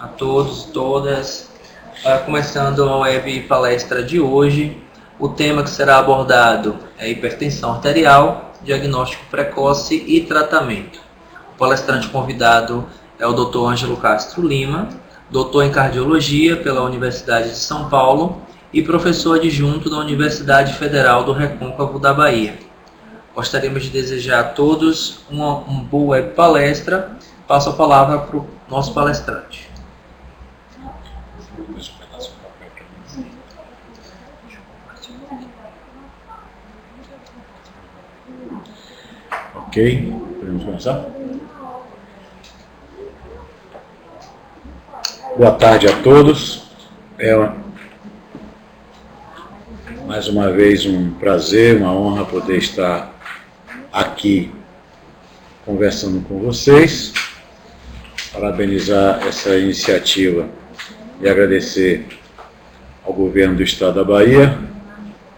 A todos e todas. Começando a web palestra de hoje, o tema que será abordado é hipertensão arterial, diagnóstico precoce e tratamento. O palestrante convidado é o Dr. Ângelo Castro Lima, doutor em cardiologia pela Universidade de São Paulo e professor adjunto da Universidade Federal do Recôncavo da Bahia. Gostaríamos de desejar a todos uma boa web palestra. Passo a palavra para o nosso palestrante. Ok, podemos começar? Boa tarde a todos. É mais uma vez um prazer, uma honra poder estar aqui conversando com vocês. Parabenizar essa iniciativa e agradecer ao governo do Estado da Bahia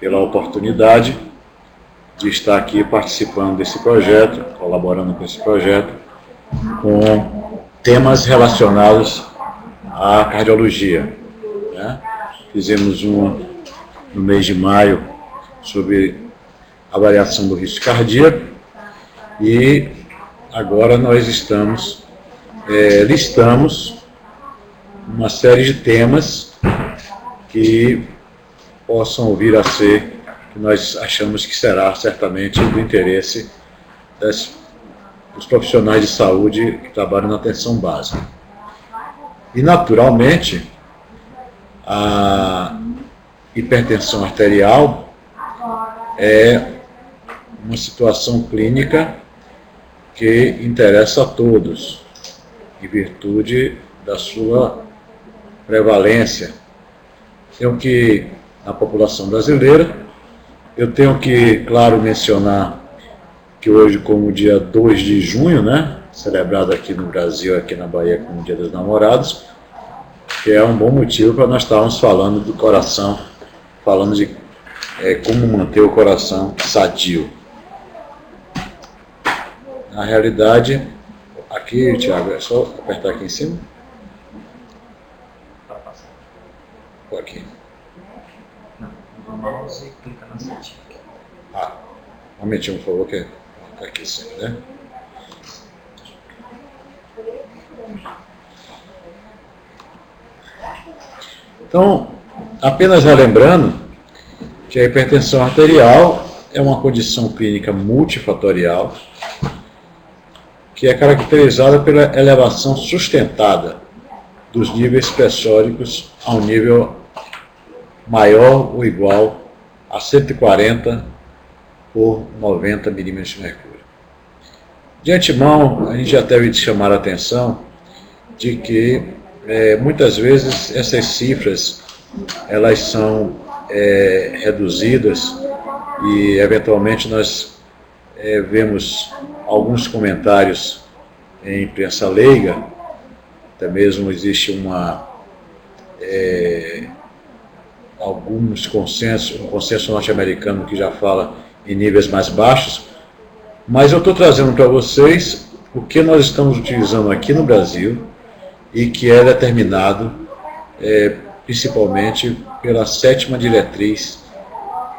pela oportunidade de estar aqui participando desse projeto, colaborando com esse projeto, com temas relacionados à cardiologia, né? Fizemos um no mês de maio sobre avaliação do risco cardíaco e agora nós listamos uma série de temas que possam vir a ser, que nós achamos que será certamente do interesse dos profissionais de saúde que trabalham na atenção básica. E, naturalmente, a hipertensão arterial é uma situação clínica que interessa a todos, em virtude da sua prevalência. Na população brasileira, eu tenho que, claro, mencionar que hoje, como dia 2 de junho, né, celebrado aqui no Brasil, aqui na Bahia, como Dia dos Namorados, que é um bom motivo para nós estarmos falando do coração, falando de como manter o coração sadio. Na realidade, aqui, Thiago, é só apertar aqui em cima. Ou aqui. Mouse e clica na setinha. Um momentinho, por favor, que está aqui sempre, né? Então, apenas relembrando que a hipertensão arterial é uma condição clínica multifatorial que é caracterizada pela elevação sustentada dos níveis pressóricos a um nível maior ou igual a 140 por 90 milímetros de mercúrio. De antemão, a gente já deve chamar a atenção de que muitas vezes essas cifras elas são reduzidas e eventualmente nós vemos alguns comentários em imprensa leiga, até mesmo existe alguns consensos, um consenso norte-americano que já fala em níveis mais baixos, mas eu estou trazendo para vocês o que nós estamos utilizando aqui no Brasil e que é determinado principalmente pela 7ª diretriz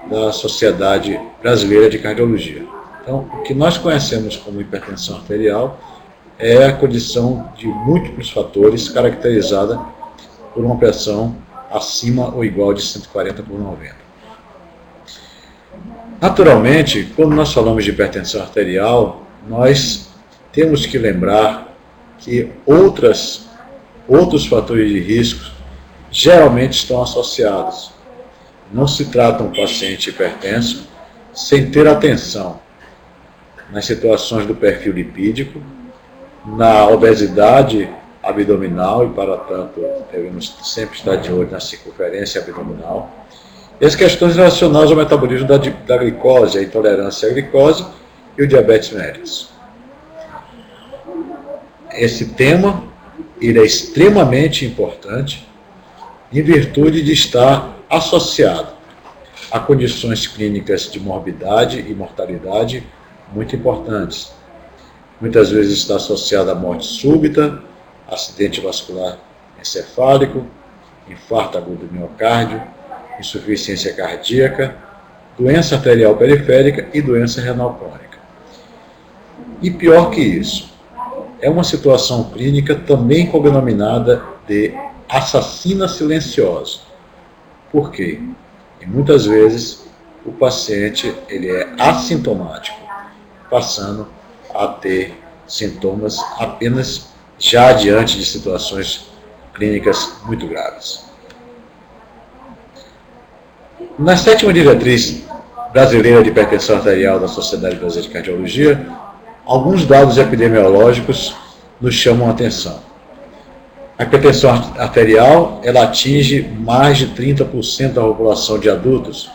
da Sociedade Brasileira de Cardiologia. Então, o que nós conhecemos como hipertensão arterial é a condição de múltiplos fatores caracterizada por uma pressão acima ou igual de 140 por 90. Naturalmente, quando nós falamos de hipertensão arterial, nós temos que lembrar que outros fatores de risco geralmente estão associados. Não se trata um paciente hipertenso sem ter atenção nas situações do perfil lipídico, na obesidade abdominal e, para tanto, devemos sempre estar de olho na circunferência abdominal, e as questões relacionadas ao metabolismo da glicose, a intolerância à glicose e o diabetes mellitus. Esse tema ele é extremamente importante em virtude de estar associado a condições clínicas de morbidade e mortalidade muito importantes. Muitas vezes está associado à morte súbita, acidente vascular encefálico, infarto agudo do miocárdio, insuficiência cardíaca, doença arterial periférica e doença renal crônica. E pior que isso, é uma situação clínica também cognominada de assassina silenciosa. Por quê? E muitas vezes o paciente ele é assintomático, passando a ter sintomas apenas já diante de situações clínicas muito graves. Na 7ª diretriz brasileira de hipertensão arterial da Sociedade Brasileira de Cardiologia, alguns dados epidemiológicos nos chamam a atenção. A hipertensão arterial ela atinge mais de 30% da população de adultos,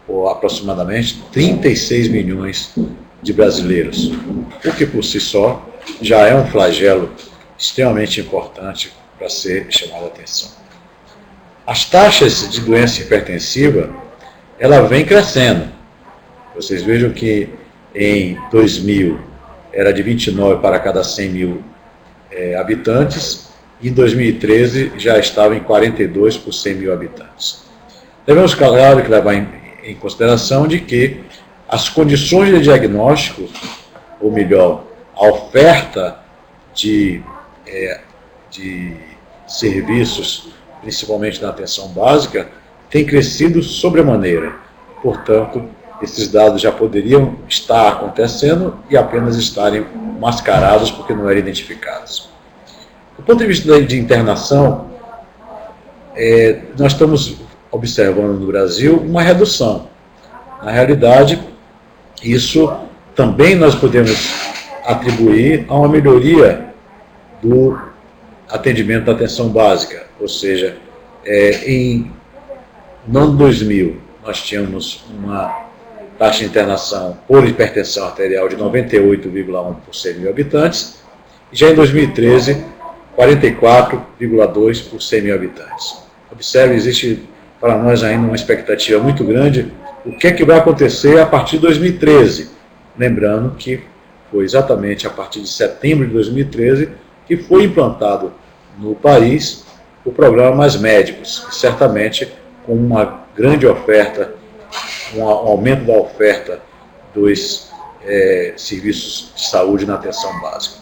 ou aproximadamente 36 milhões de brasileiros, o que por si só já é um flagelo extremamente importante para ser chamado a atenção. As taxas de doença hipertensiva, ela vem crescendo. Vocês vejam que em 2000 era de 29 para cada 100 mil habitantes, e em 2013 já estava em 42 por 100 mil habitantes. Devemos, claro, que levar em consideração de que as condições de diagnóstico, ou melhor, a oferta de serviços, principalmente na atenção básica, tem crescido sobremaneira. Portanto, esses dados já poderiam estar acontecendo e apenas estarem mascarados porque não eram identificados. Do ponto de vista de internação, nós estamos observando no Brasil uma redução. Na realidade, isso também nós podemos atribuir a uma melhoria do atendimento da atenção básica, ou seja, no ano 2000 nós tínhamos uma taxa de internação por hipertensão arterial de 98,1 por 100 mil habitantes, e já em 2013, 44,2 por 100 mil habitantes. Observe, existe para nós ainda uma expectativa muito grande o que é que vai acontecer a partir de 2013, lembrando que foi exatamente a partir de setembro de 2013 que foi implantado no país o programa Mais Médicos, certamente com uma grande oferta, um aumento da oferta dos serviços de saúde na atenção básica.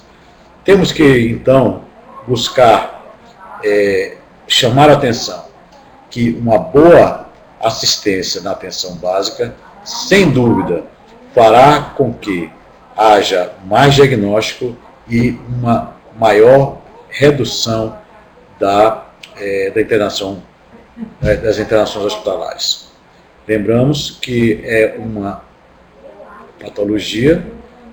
Temos que, então, buscar chamar a atenção que uma boa assistência na atenção básica, sem dúvida, fará com que haja mais diagnóstico e uma maior redução da internação, das internações hospitalares. Lembramos que é uma patologia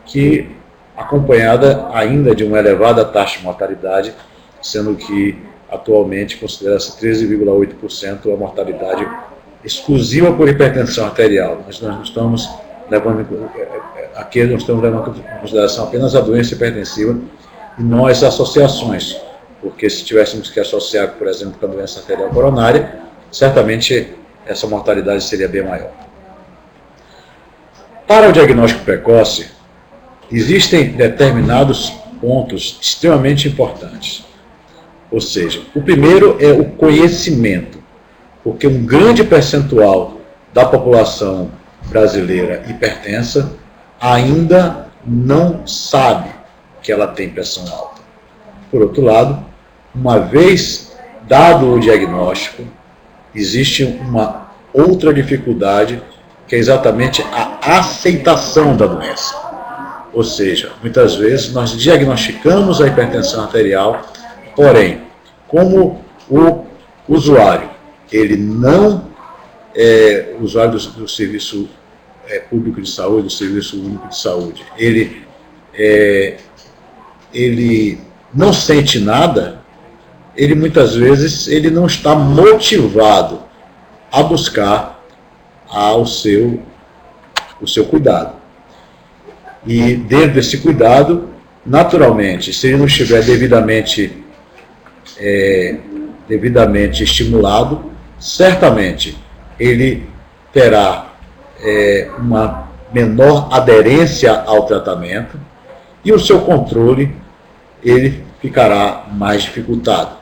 que acompanhada ainda de uma elevada taxa de mortalidade, sendo que atualmente considera-se 13,8% a mortalidade exclusiva por hipertensão arterial. Nós não estamos levando em consideração apenas a doença hipertensiva e não as associações, porque se tivéssemos que associar, por exemplo, com a doença arterial coronária, certamente essa mortalidade seria bem maior. Para o diagnóstico precoce, existem determinados pontos extremamente importantes. Ou seja, o primeiro é o conhecimento, porque um grande percentual da população brasileira hipertensa ainda não sabe que ela tem pressão alta. Por outro lado, uma vez dado o diagnóstico, existe uma outra dificuldade, que é exatamente a aceitação da doença. Ou seja, muitas vezes nós diagnosticamos a hipertensão arterial, porém, como o usuário, ele não é usuário do serviço público de saúde, do serviço único de saúde, ele não sente nada, ele muitas vezes ele não está motivado a buscar o seu cuidado. E dentro desse cuidado, naturalmente, se ele não estiver devidamente estimulado, certamente ele terá uma menor aderência ao tratamento e o seu controle ele ficará mais dificultado.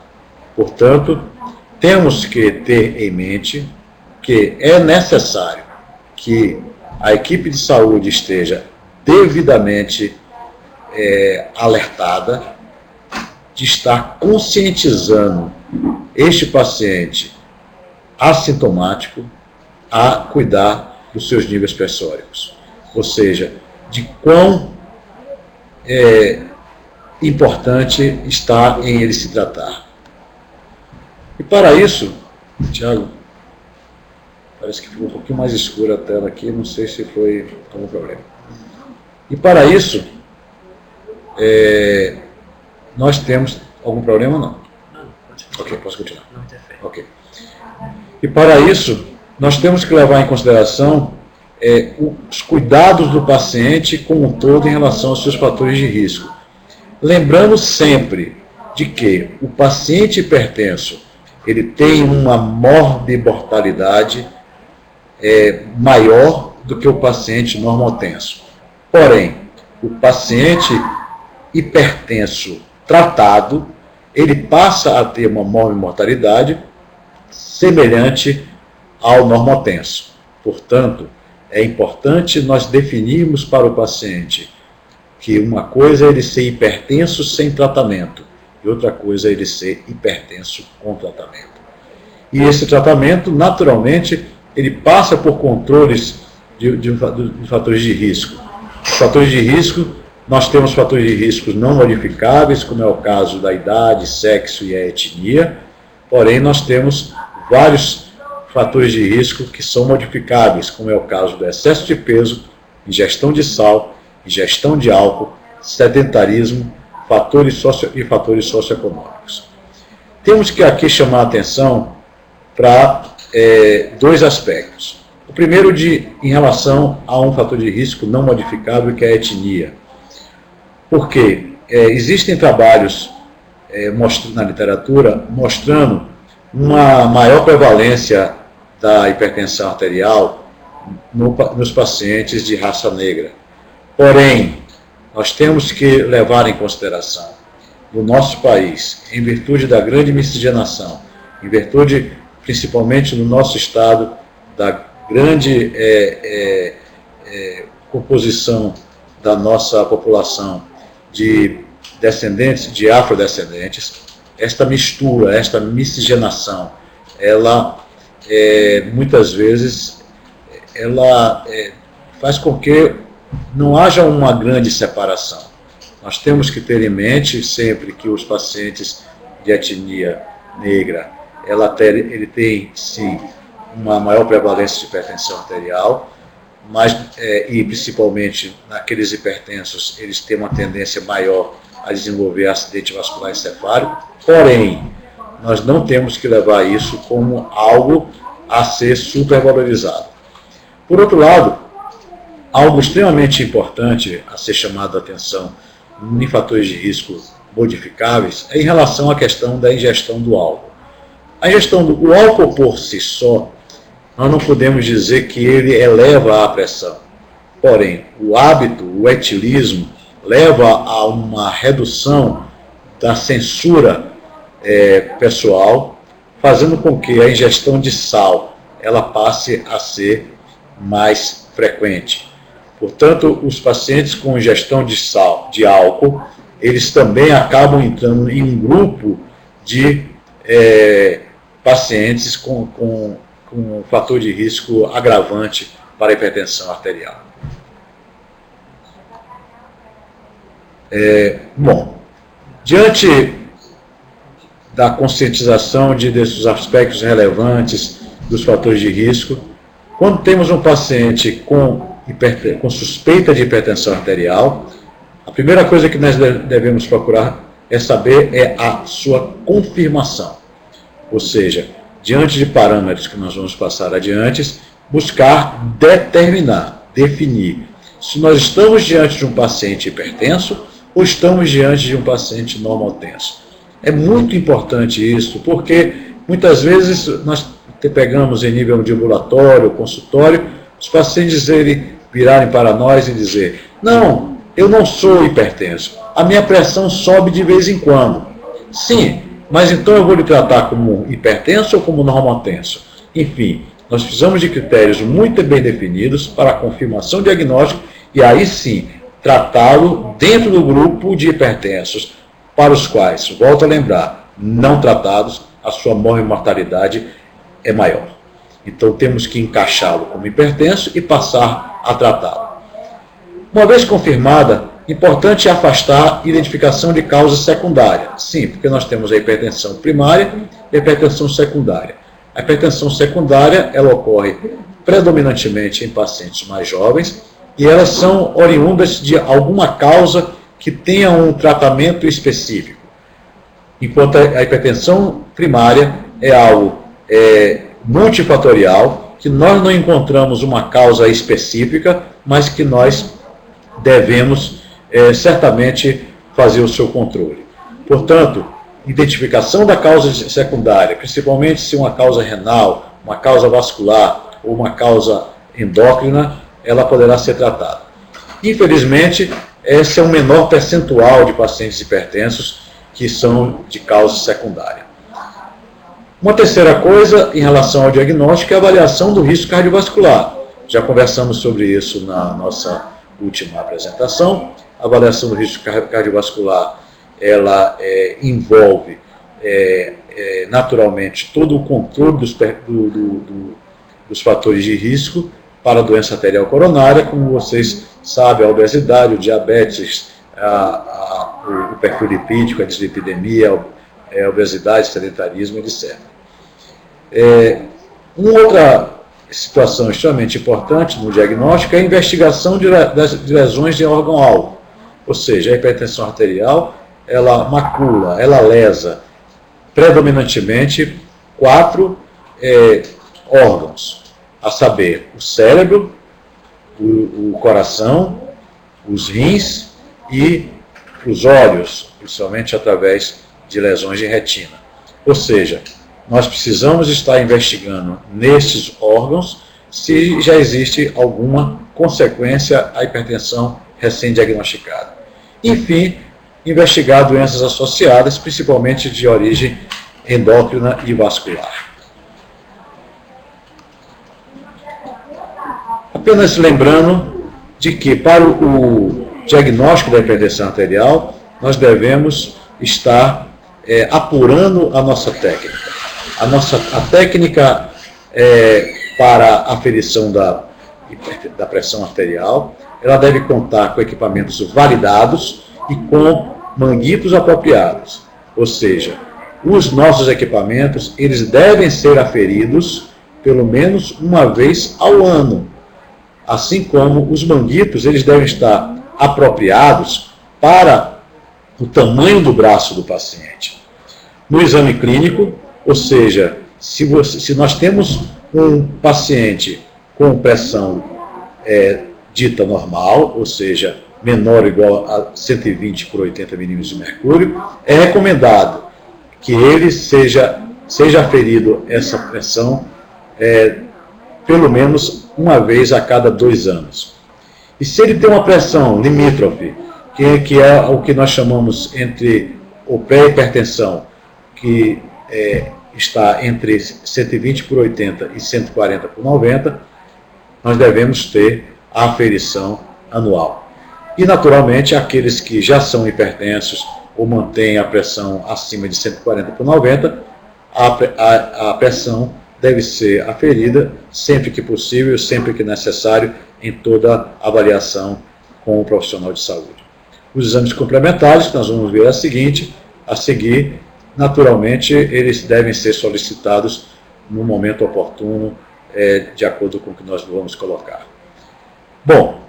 Portanto, temos que ter em mente que é necessário que a equipe de saúde esteja devidamente alertada, de estar conscientizando este paciente assintomático a cuidar dos seus níveis pressóricos. Ou seja, de quão importante está em ele se tratar. E para isso, Tiago, parece que ficou um pouquinho mais escura a tela aqui, não sei se foi algum problema. E para isso, nós temos algum problema ou não? Não, pode continuar. Ok, posso continuar. Não interfere. Ok. E para isso, nós temos que levar em consideração os cuidados do paciente como um todo em relação aos seus fatores de risco. Lembrando sempre de que o paciente hipertenso ele tem uma morbimortalidade maior do que o paciente normotenso. Porém, o paciente hipertenso tratado, ele passa a ter uma morbimortalidade semelhante ao normotenso. Portanto, é importante nós definirmos para o paciente que uma coisa é ele ser hipertenso sem tratamento e outra coisa é ele ser hipertenso com tratamento. E esse tratamento, naturalmente, ele passa por controles de fatores de risco. Os fatores de risco, nós temos fatores de risco não modificáveis, como é o caso da idade, sexo e a etnia, porém nós temos vários fatores de risco que são modificáveis, como é o caso do excesso de peso, ingestão de sal, ingestão de álcool, sedentarismo, fatores socioeconômicos. Temos que aqui chamar a atenção para dois aspectos. O primeiro em relação a um fator de risco não modificável, que é a etnia. Porque existem trabalhos na literatura mostrando uma maior prevalência da hipertensão arterial nos pacientes de raça negra. Porém, nós temos que levar em consideração, no nosso país, em virtude da grande miscigenação, em virtude, principalmente no nosso estado, da grande composição da nossa população de descendentes, de afrodescendentes, esta mistura, esta miscigenação, ela muitas vezes ela faz com que não haja uma grande separação. Nós temos que ter em mente sempre que os pacientes de etnia negra, ele tem sim uma maior prevalência de hipertensão arterial, mas, e principalmente naqueles hipertensos, eles têm uma tendência maior a desenvolver acidente vascular encefálico, porém, nós não temos que levar isso como algo a ser supervalorizado. Por outro lado, algo extremamente importante a ser chamado a atenção em fatores de risco modificáveis é em relação à questão da ingestão do álcool. A ingestão do álcool por si só, nós não podemos dizer que ele eleva a pressão. Porém, o hábito, o etilismo, leva a uma redução da censura pessoal, fazendo com que a ingestão de sal ela passe a ser mais frequente. Portanto, os pacientes com ingestão de álcool, eles também acabam entrando em um grupo de pacientes com fator de risco agravante para a hipertensão arterial. Bom, diante da conscientização desses aspectos relevantes dos fatores de risco, quando temos um paciente com suspeita de hipertensão arterial, a primeira coisa que nós devemos procurar saber a sua confirmação. Ou seja, diante de parâmetros que nós vamos passar adiante, buscar definir se nós estamos diante de um paciente hipertenso ou estamos diante de um paciente normotenso. É muito importante isso, porque muitas vezes nós pegamos em nível de ambulatório, consultório, os pacientes virarem para nós e dizer: não, eu não sou hipertenso. a minha pressão sobe de vez em quando. Sim, mas então eu vou lhe tratar como hipertenso ou como normotenso? Enfim, nós precisamos de critérios muito bem definidos para a confirmação diagnóstica e aí sim tratá-lo dentro do grupo de hipertensos, para os quais, volto a lembrar, não tratados, a sua mortalidade é maior. Então temos que encaixá-lo como hipertenso e passar a tratá-lo. Uma vez confirmada, importante é afastar a identificação de causa secundária. Sim, porque nós temos a hipertensão primária e a hipertensão secundária. A hipertensão secundária, ela ocorre predominantemente em pacientes mais jovens e elas são oriundas de alguma causa que tenha um tratamento específico. Enquanto a hipertensão primária é algo multifatorial, que nós não encontramos uma causa específica, mas que nós devemos certamente fazer o seu controle. Portanto, identificação da causa secundária, principalmente se uma causa renal, uma causa vascular ou uma causa endócrina, ela poderá ser tratada. Infelizmente, esse é o menor percentual de pacientes hipertensos que são de causa secundária. Uma terceira coisa em relação ao diagnóstico é a avaliação do risco cardiovascular. Já conversamos sobre isso na nossa última apresentação. A avaliação do risco cardiovascular, ela envolve naturalmente todo o controle dos fatores de risco para a doença arterial coronária, como vocês sabem, a obesidade, o diabetes, o perfil lipídico, a dislipidemia, a obesidade, sedentarismo, etc. Uma outra situação extremamente importante no diagnóstico é a investigação de lesões de órgão-alvo. Ou seja, a hipertensão arterial, ela macula, ela lesa predominantemente 4 órgãos, a saber, o cérebro, o coração, os rins e os olhos, principalmente através de lesões de retina. Ou seja, nós precisamos estar investigando nesses órgãos se já existe alguma consequência à hipertensão recém-diagnosticada. Enfim, investigar doenças associadas, principalmente de origem endócrina e vascular. Apenas lembrando de que para o diagnóstico da hipertensão arterial, nós devemos estar apurando a nossa técnica. A técnica para a aferição da pressão arterial, ela deve contar com equipamentos validados e com manguitos apropriados. Ou seja, os nossos equipamentos, eles devem ser aferidos pelo menos uma vez ao ano. Assim como os manguitos, eles devem estar apropriados para o tamanho do braço do paciente. No exame clínico, ou seja, se nós temos um paciente com pressão dita normal, ou seja, menor ou igual a 120 por 80 milímetros de mercúrio, é recomendado que ele seja aferido essa pressão pelo menos uma vez a cada 2 anos. E se ele tem uma pressão limítrofe, que é o que nós chamamos entre o pré-hipertensão, que está entre 120 por 80 e 140 por 90, nós devemos ter a aferição anual. E, naturalmente, aqueles que já são hipertensos ou mantêm a pressão acima de 140 por 90, a pressão deve ser aferida sempre que possível, sempre que necessário, em toda avaliação com o profissional de saúde. Os exames complementares, que nós vamos ver a seguir, naturalmente, eles devem ser solicitados no momento oportuno, de acordo com o que nós vamos colocar. Bom,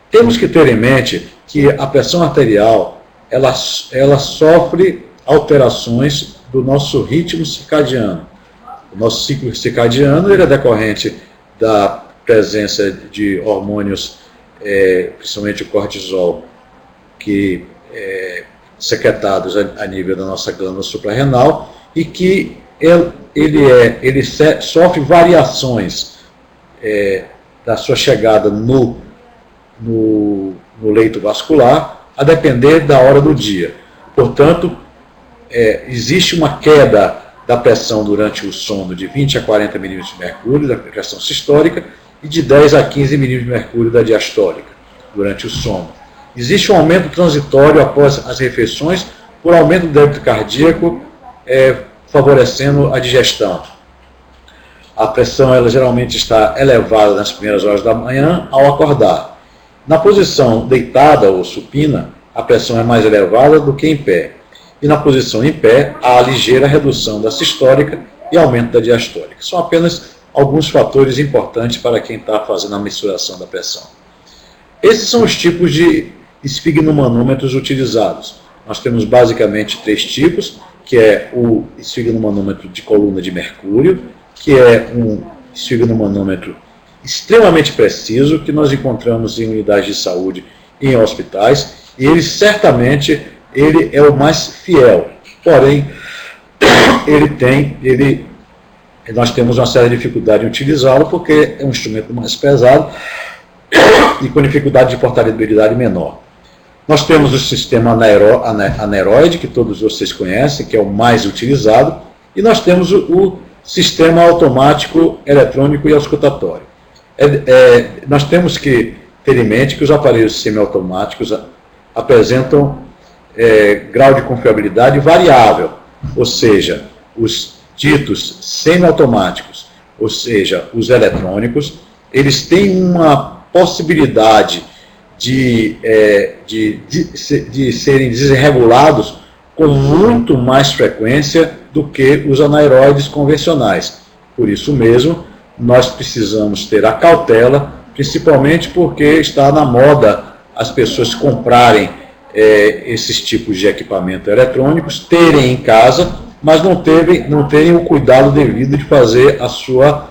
temos que ter em mente que a pressão arterial, ela sofre alterações do nosso ritmo circadiano. O nosso ciclo circadiano ele é decorrente da presença de hormônios, principalmente o cortisol, que secretados a nível da nossa glândula suprarrenal, e que ele sofre variações da sua chegada no leito vascular, a depender da hora do dia. Portanto, existe uma queda da pressão durante o sono de 20 a 40 milímetros de mercúrio, da pressão sistólica, e de 10 a 15 milímetros de mercúrio da diastólica, durante o sono. Existe um aumento transitório após as refeições, por aumento do débito cardíaco, favorecendo a digestão. A pressão ela geralmente está elevada nas primeiras horas da manhã ao acordar. Na posição deitada ou supina, a pressão é mais elevada do que em pé. E na posição em pé, há ligeira redução da sistólica e aumento da diastólica. São apenas alguns fatores importantes para quem está fazendo a mensuração da pressão. Esses são os tipos de esfigmomanômetros utilizados. Nós temos basicamente 3 tipos, que é o esfigmomanômetro de coluna de mercúrio, que é um esfigmomanômetro extremamente preciso, que nós encontramos em unidades de saúde e em hospitais, e ele certamente é o mais fiel. Porém, nós temos uma certa dificuldade em utilizá-lo, porque é um instrumento mais pesado e com dificuldade de portabilidade menor. Nós temos o sistema aneroide, que todos vocês conhecem, que é o mais utilizado, e nós temos o sistema automático eletrônico e auscultatório. Nós temos que ter em mente que os aparelhos semiautomáticos apresentam grau de confiabilidade variável, ou seja, os ditos semiautomáticos, ou seja, os eletrônicos, eles têm uma possibilidade de serem desregulados com muito mais frequência do que os anaeroides convencionais. Por isso mesmo, nós precisamos ter a cautela, principalmente porque está na moda as pessoas comprarem esses tipos de equipamento eletrônicos, terem em casa, mas não terem o cuidado devido de fazer a sua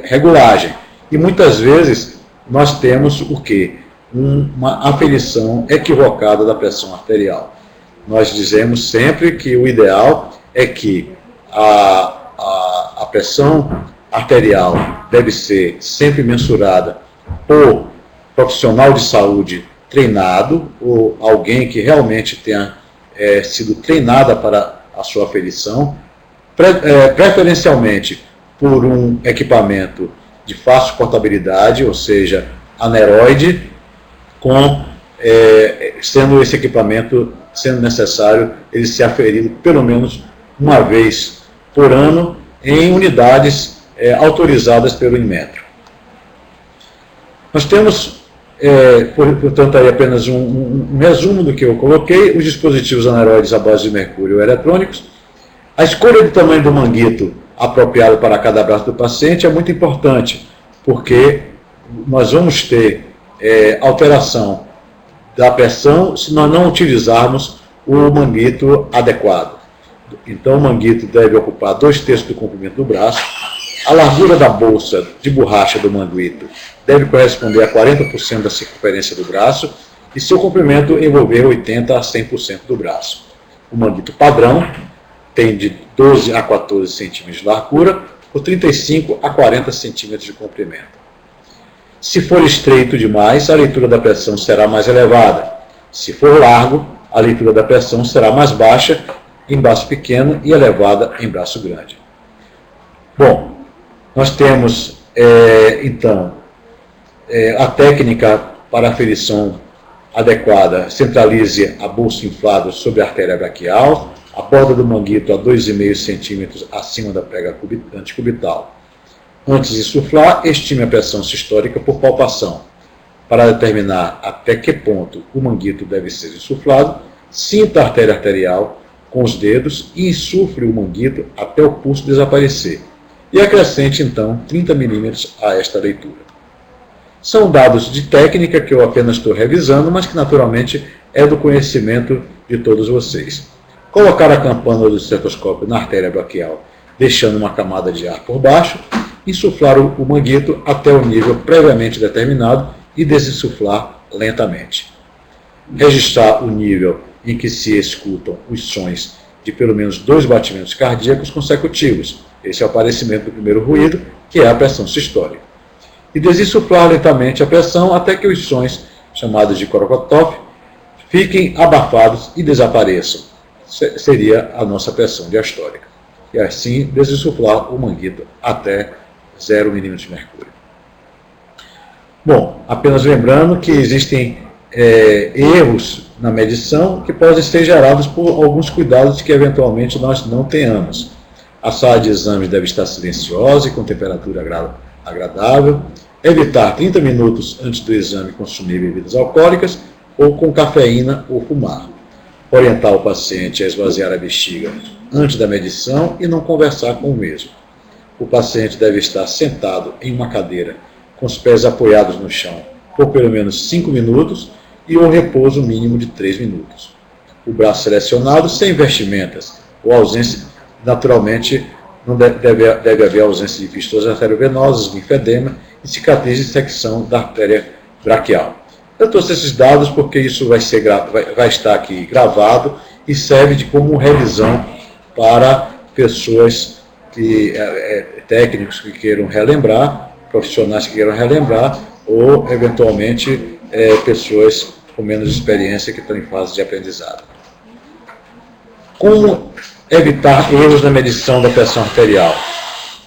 regulagem. E muitas vezes nós temos o quê? Uma aferição equivocada da pressão arterial. Nós dizemos sempre que o ideal é que a pressão arterial deve ser sempre mensurada por profissional de saúde treinado, ou alguém que realmente tenha sido treinada para a sua aferição, preferencialmente por um equipamento de fácil portabilidade, ou seja, aneroide, sendo esse equipamento, sendo necessário, ele ser aferido pelo menos uma vez por ano em unidades autorizadas pelo Inmetro. Nós temos, portanto, aí apenas um resumo do que eu coloquei: os dispositivos aneroides à base de mercúrio eletrônicos. A escolha do tamanho do manguito apropriado para cada braço do paciente é muito importante, porque nós vamos ter alteração da pressão se nós não utilizarmos o manguito adequado. Então, o manguito deve ocupar 2/3 do comprimento do braço. A largura da bolsa de borracha do manguito deve corresponder a 40% da circunferência do braço e seu comprimento envolver 80% a 100% do braço. O manguito padrão tem de 12 a 14 centímetros de largura por 35 a 40 centímetros de comprimento. Se for estreito demais, a leitura da pressão será mais elevada. Se for largo, a leitura da pressão será mais baixa em braço pequeno e elevada em braço grande. Bom, nós temos, então, a técnica para aferição adequada. Centralize a bolsa inflada sobre a artéria braquial, a borda do manguito a 2,5 centímetros acima da prega antecubital. Antes de insuflar, estime a pressão sistólica por palpação. Para determinar até que ponto o manguito deve ser insuflado, sinta a artéria arterial com os dedos e insufle o manguito até o pulso desaparecer. E acrescente, então, 30 milímetros a esta leitura. São dados de técnica que eu apenas estou revisando, mas que naturalmente é do conhecimento de todos vocês. Colocar a campana do estetoscópio na artéria braquial, deixando uma camada de ar por baixo, insuflar o manguito até o nível previamente determinado e desinsuflar lentamente. Registrar o nível em que se escutam os sons de pelo menos 2 batimentos cardíacos consecutivos. Esse é o aparecimento do primeiro ruído, que é a pressão sistólica. E desinsuflar lentamente a pressão até que os sons, chamados de Korokotov, fiquem abafados e desapareçam. Seria a nossa pressão diastólica. E assim desinsuflar o manguito até 0 milímetros de mercúrio. Bom, apenas lembrando que existem erros na medição que podem ser gerados por alguns cuidados que eventualmente nós não tenhamos. A sala de exame deve estar silenciosa e com temperatura agradável. Evitar 30 minutos antes do exame consumir bebidas alcoólicas ou com cafeína ou fumar. Orientar o paciente a esvaziar a bexiga antes da medição e não conversar com o mesmo. O paciente deve estar sentado em uma cadeira com os pés apoiados no chão por pelo menos 5 minutos e um repouso mínimo de 3 minutos. O braço selecionado sem vestimentas ou ausência, naturalmente, não deve haver ausência de fístulas arteriovenosas, linfedema e cicatriz de secção da artéria braquial. Eu trouxe esses dados porque isso vai estar aqui gravado e serve como revisão para pessoas técnicos que queiram relembrar, profissionais que queiram relembrar, ou eventualmente pessoas com menos experiência que estão em fase de aprendizado. Como evitar erros na medição da pressão arterial?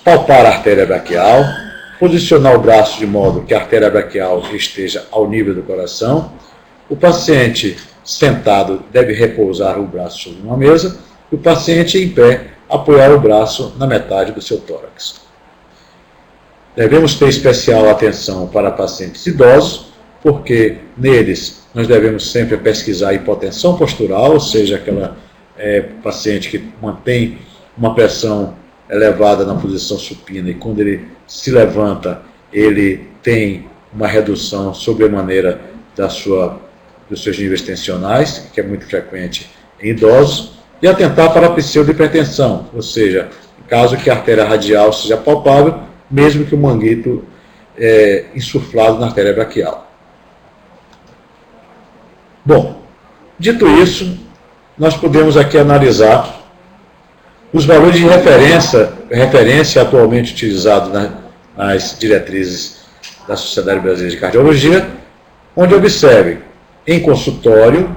Palpar a artéria braquial, posicionar o braço de modo que a artéria braquial esteja ao nível do coração. O paciente sentado deve repousar o braço sobre uma mesa e o paciente em pé apoiar o braço na metade do seu tórax. Devemos ter especial atenção para pacientes idosos, porque neles nós devemos sempre pesquisar a hipotensão postural, ou seja, aquela paciente que mantém uma pressão elevada na posição supina e quando ele se levanta, ele tem uma redução sobremaneira dos seus níveis tensionais, que é muito frequente em idosos, e atentar para a pseudohipertensão, ou seja, caso que a artéria radial seja palpável, mesmo que o manguito insuflado na artéria braquial. Bom, dito isso, nós podemos aqui analisar os valores de referência atualmente utilizados nas diretrizes da Sociedade Brasileira de Cardiologia, onde observe, em consultório,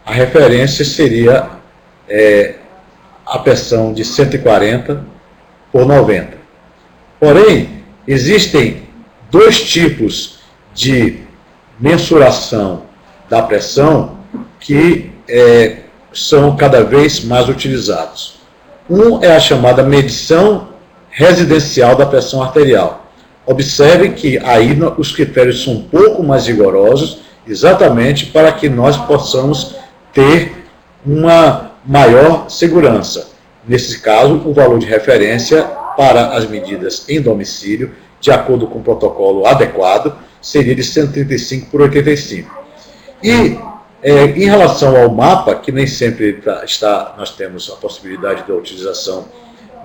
a referência seria a pressão de 140 por 90. Porém, existem dois tipos de mensuração da pressão que são cada vez mais utilizados. Um é a chamada medição residencial da pressão arterial. Observe que aí os critérios são um pouco mais rigorosos, exatamente para que nós possamos ter uma maior segurança. Nesse caso, o valor de referência para as medidas em domicílio, de acordo com o protocolo adequado, seria de 135 por 85. E em relação ao mapa, que nem sempre nós temos a possibilidade da utilização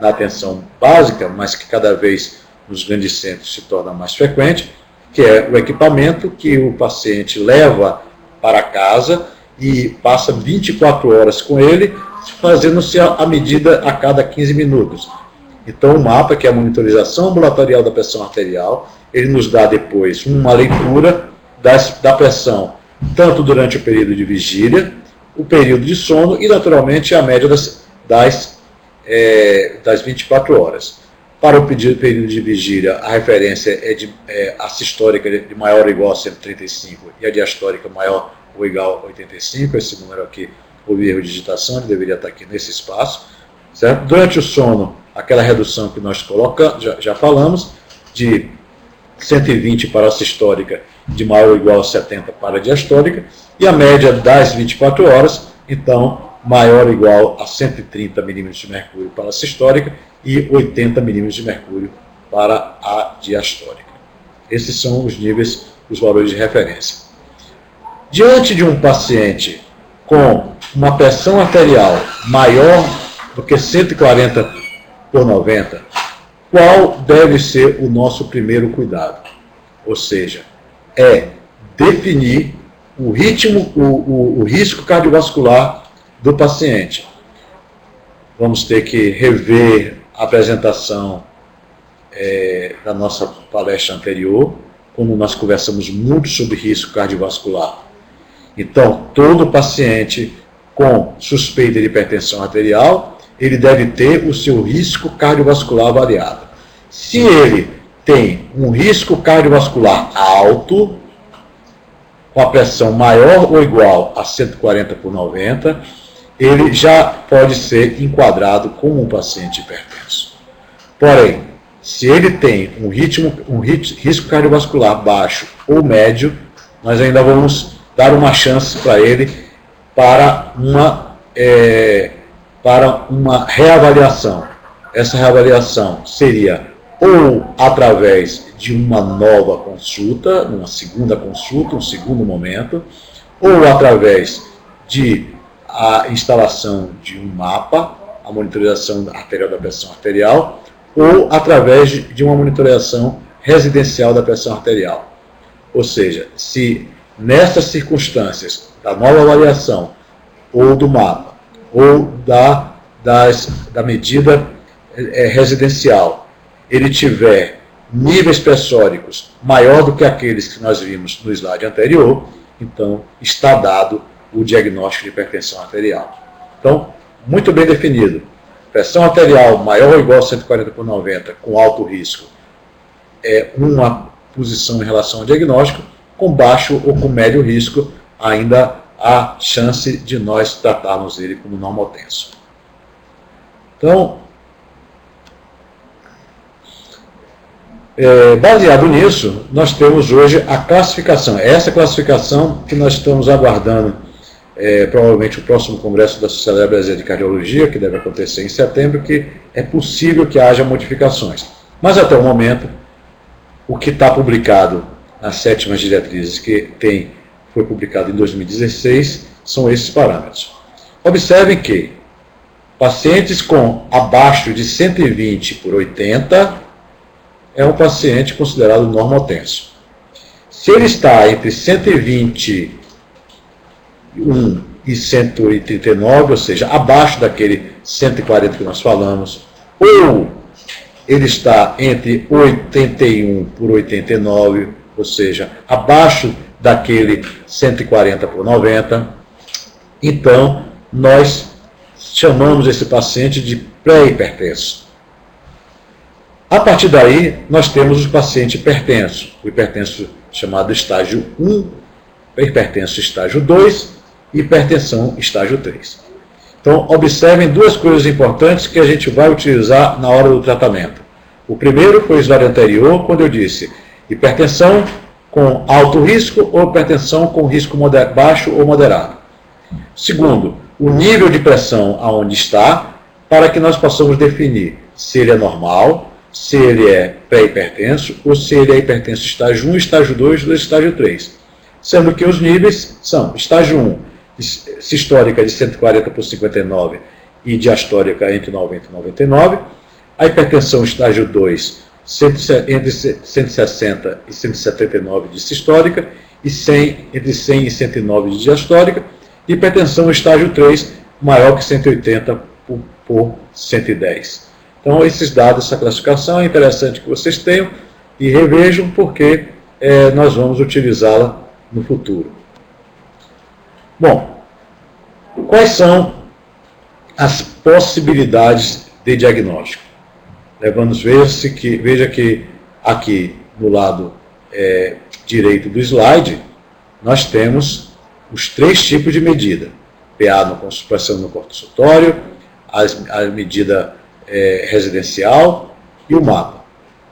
na atenção básica, mas que cada vez nos grandes centros se torna mais frequente, que é o equipamento que o paciente leva para casa e passa 24 horas com ele, fazendo-se a medida a cada 15 minutos. Então, o mapa, que é a monitorização ambulatorial da pressão arterial, ele nos dá depois uma leitura da pressão, tanto durante o período de vigília, o período de sono e, naturalmente, a média das 24 horas. Para o período de vigília, a referência a sistólica de maior ou igual a 135 e a diastólica maior ou igual a 85. Esse número aqui, houve erro de digitação, ele deveria estar aqui nesse espaço. Certo? Durante o sono, aquela redução que nós colocamos, já falamos, de 120 para a sistólica, de maior ou igual a 70 para a diastólica, e a média das 24 horas, então, maior ou igual a 130 milímetros de mercúrio para a sistólica e 80 milímetros de mercúrio para a diastólica. Esses são os níveis, os valores de referência. Diante de um paciente com uma pressão arterial maior do que 140 por 90, qual deve ser o nosso primeiro cuidado? Ou seja, definir o ritmo, o risco cardiovascular do paciente. Vamos ter que rever a apresentação da nossa palestra anterior, quando nós conversamos muito sobre risco cardiovascular. Então, todo paciente com suspeita de hipertensão arterial, ele deve ter o seu risco cardiovascular avaliado. Se ele tem um risco cardiovascular alto, com a pressão maior ou igual a 140/90, ele já pode ser enquadrado como um paciente hipertenso. Porém, se ele tem um risco cardiovascular baixo ou médio, nós ainda vamos dar uma chance para ele para uma reavaliação. Essa reavaliação seria ou através de uma nova consulta, uma segunda consulta, um segundo momento, ou através de a instalação de um mapa, a monitorização arterial da pressão arterial, ou através de uma monitorização residencial da pressão arterial. Ou seja, se nessas circunstâncias da nova avaliação, ou do mapa, ou da medida residencial, ele tiver níveis pressóricos maior do que aqueles que nós vimos no slide anterior, então está dado o diagnóstico de hipertensão arterial. Então, muito bem definido. Pressão arterial maior ou igual a 140/90 com alto risco é uma posição em relação ao diagnóstico, com baixo ou com médio risco ainda há chance de nós tratarmos ele como normotenso. Então, baseado nisso, nós temos hoje a classificação. Essa classificação que nós estamos aguardando, provavelmente o próximo congresso da Sociedade Brasileira de Cardiologia, que deve acontecer em setembro, que é possível que haja modificações. Mas até o momento, o que está publicado nas 7ª diretrizes, que foi publicado em 2016, são esses parâmetros. Observem que pacientes com abaixo de 120/80 é um paciente considerado normotenso. Se ele está entre 121 e 139, ou seja, abaixo daquele 140 que nós falamos, ou ele está entre 81/89, ou seja, abaixo daquele 140/90, então nós chamamos esse paciente de pré-hipertenso. A partir daí, nós temos o paciente hipertenso, o hipertenso chamado estágio 1, hipertenso estágio 2 e hipertensão estágio 3. Então, observem duas coisas importantes que a gente vai utilizar na hora do tratamento. O primeiro foi o slide anterior, quando eu disse hipertensão com alto risco ou hipertensão com risco baixo ou moderado. Segundo, o nível de pressão aonde está, para que nós possamos definir se ele é normal, se ele é pré-hipertenso ou se ele é hipertenso estágio 1, estágio 2 ou estágio 3. Sendo que os níveis são estágio 1, sistólica de 140/59 e diastólica entre 90 e 99. A hipertensão estágio 2, entre 160 e 179 de sistólica e entre 100 e 109 de diastólica. E hipertensão estágio 3, maior que 180 por 110. Então, esses dados, essa classificação é interessante que vocês tenham e revejam, porque nós vamos utilizá-la no futuro. Bom, quais são as possibilidades de diagnóstico? Veja que aqui no lado direito do slide, nós temos os 3 tipos de medida: PA pressão no consultório, a medida residencial e o mapa.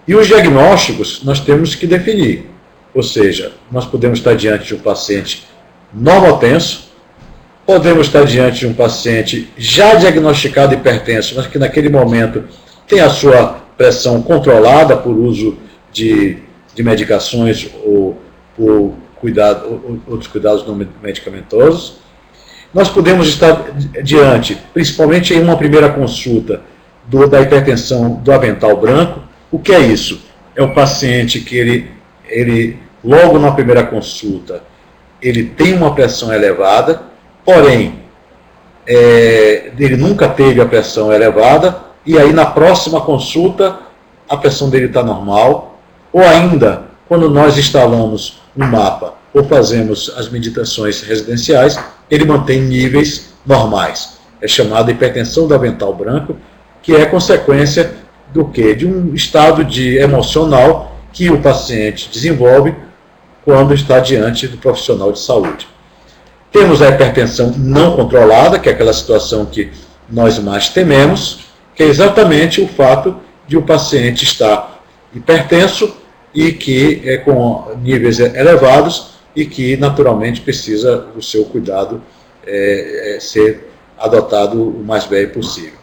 E os diagnósticos nós temos que definir, ou seja, nós podemos estar diante de um paciente normotenso, podemos estar diante de um paciente já diagnosticado hipertenso, mas que naquele momento tem a sua pressão controlada por uso de medicações ou por outros cuidados não medicamentosos. Nós podemos estar diante, principalmente em uma primeira consulta, da hipertensão do avental branco. O que é isso? É o paciente que ele logo na primeira consulta, ele tem uma pressão elevada, porém, ele nunca teve a pressão elevada, e aí na próxima consulta a pressão dele está normal, ou ainda, quando nós instalamos no mapa, ou fazemos as meditações residenciais, ele mantém níveis normais. É chamada hipertensão do avental branco, que é consequência do quê? De um estado emocional que o paciente desenvolve quando está diante do profissional de saúde. Temos a hipertensão não controlada, que é aquela situação que nós mais tememos, que é exatamente o fato de o paciente estar hipertenso e que é com níveis elevados e que naturalmente precisa o seu cuidado ser adotado o mais breve possível.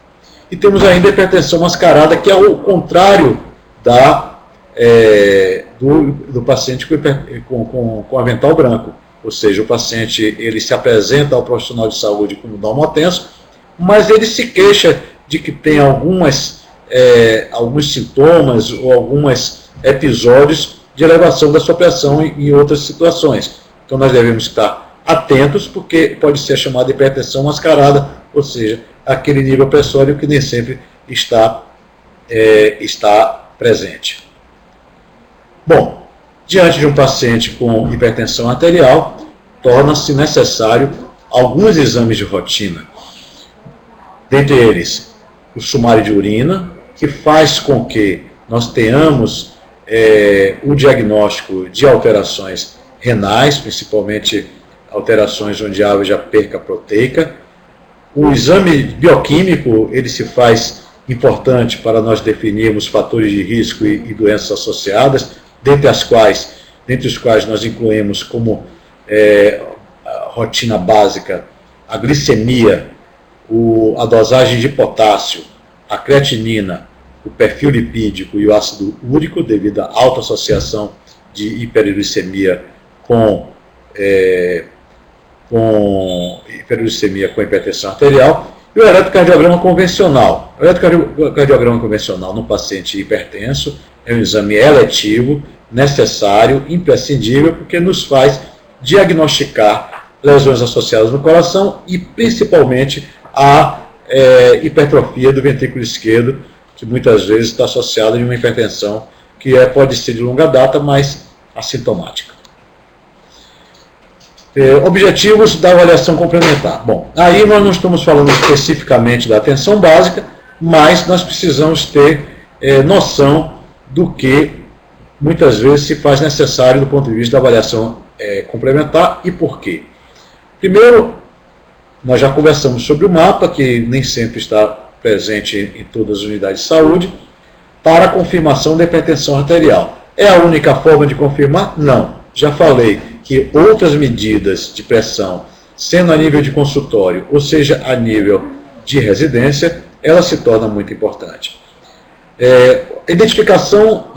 E temos ainda a hipertensão mascarada, que é o contrário do paciente com avental branco. Ou seja, o paciente ele se apresenta ao profissional de saúde como normotenso, mas ele se queixa de que tem alguns sintomas ou alguns episódios de elevação da sua pressão em outras situações. Então nós devemos estar atentos, porque pode ser chamada hipertensão mascarada, ou seja, aquele nível pressório que nem sempre está presente. Bom, diante de um paciente com hipertensão arterial, torna-se necessário alguns exames de rotina. Dentre eles, o sumário de urina, que faz com que nós tenhamos o diagnóstico de alterações renais, principalmente alterações onde haja perca proteica. O exame bioquímico, ele se faz importante para nós definirmos fatores de risco e doenças associadas, dentre os quais nós incluímos como a rotina básica a glicemia, a dosagem de potássio, a creatinina, o perfil lipídico e o ácido úrico, devido à alta associação de hiperglicemia com hiperglicemia com hipertensão arterial, e o eletrocardiograma convencional. O eletrocardiograma convencional no paciente hipertenso é um exame eletivo, necessário, imprescindível, porque nos faz diagnosticar lesões associadas no coração e principalmente a hipertrofia do ventrículo esquerdo, que muitas vezes está associada a uma hipertensão que pode ser de longa data, mas assintomática. Objetivos da avaliação complementar. Bom, aí nós não estamos falando especificamente da atenção básica, mas nós precisamos ter noção do que muitas vezes se faz necessário do ponto de vista da avaliação complementar e por quê. Primeiro, nós já conversamos sobre o mapa, que nem sempre está presente em todas as unidades de saúde, para a confirmação da hipertensão arterial. É a única forma de confirmar? Não. Já falei que outras medidas de pressão, sendo a nível de consultório, ou seja, a nível de residência, ela se torna muito importante. Identificação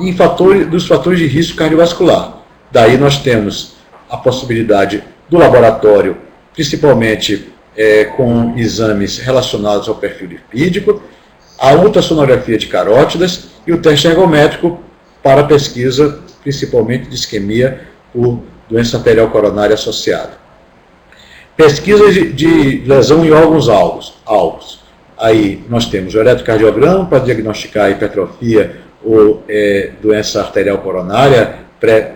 dos fatores de risco cardiovascular. Daí nós temos a possibilidade do laboratório, principalmente com exames relacionados ao perfil lipídico, a ultrassonografia de carótidas e o teste ergométrico para pesquisa, principalmente de isquemia por doença arterial coronária associada. Pesquisas de lesão em órgãos alvos. Aí nós temos o eletrocardiograma para diagnosticar a hipertrofia ou doença arterial coronária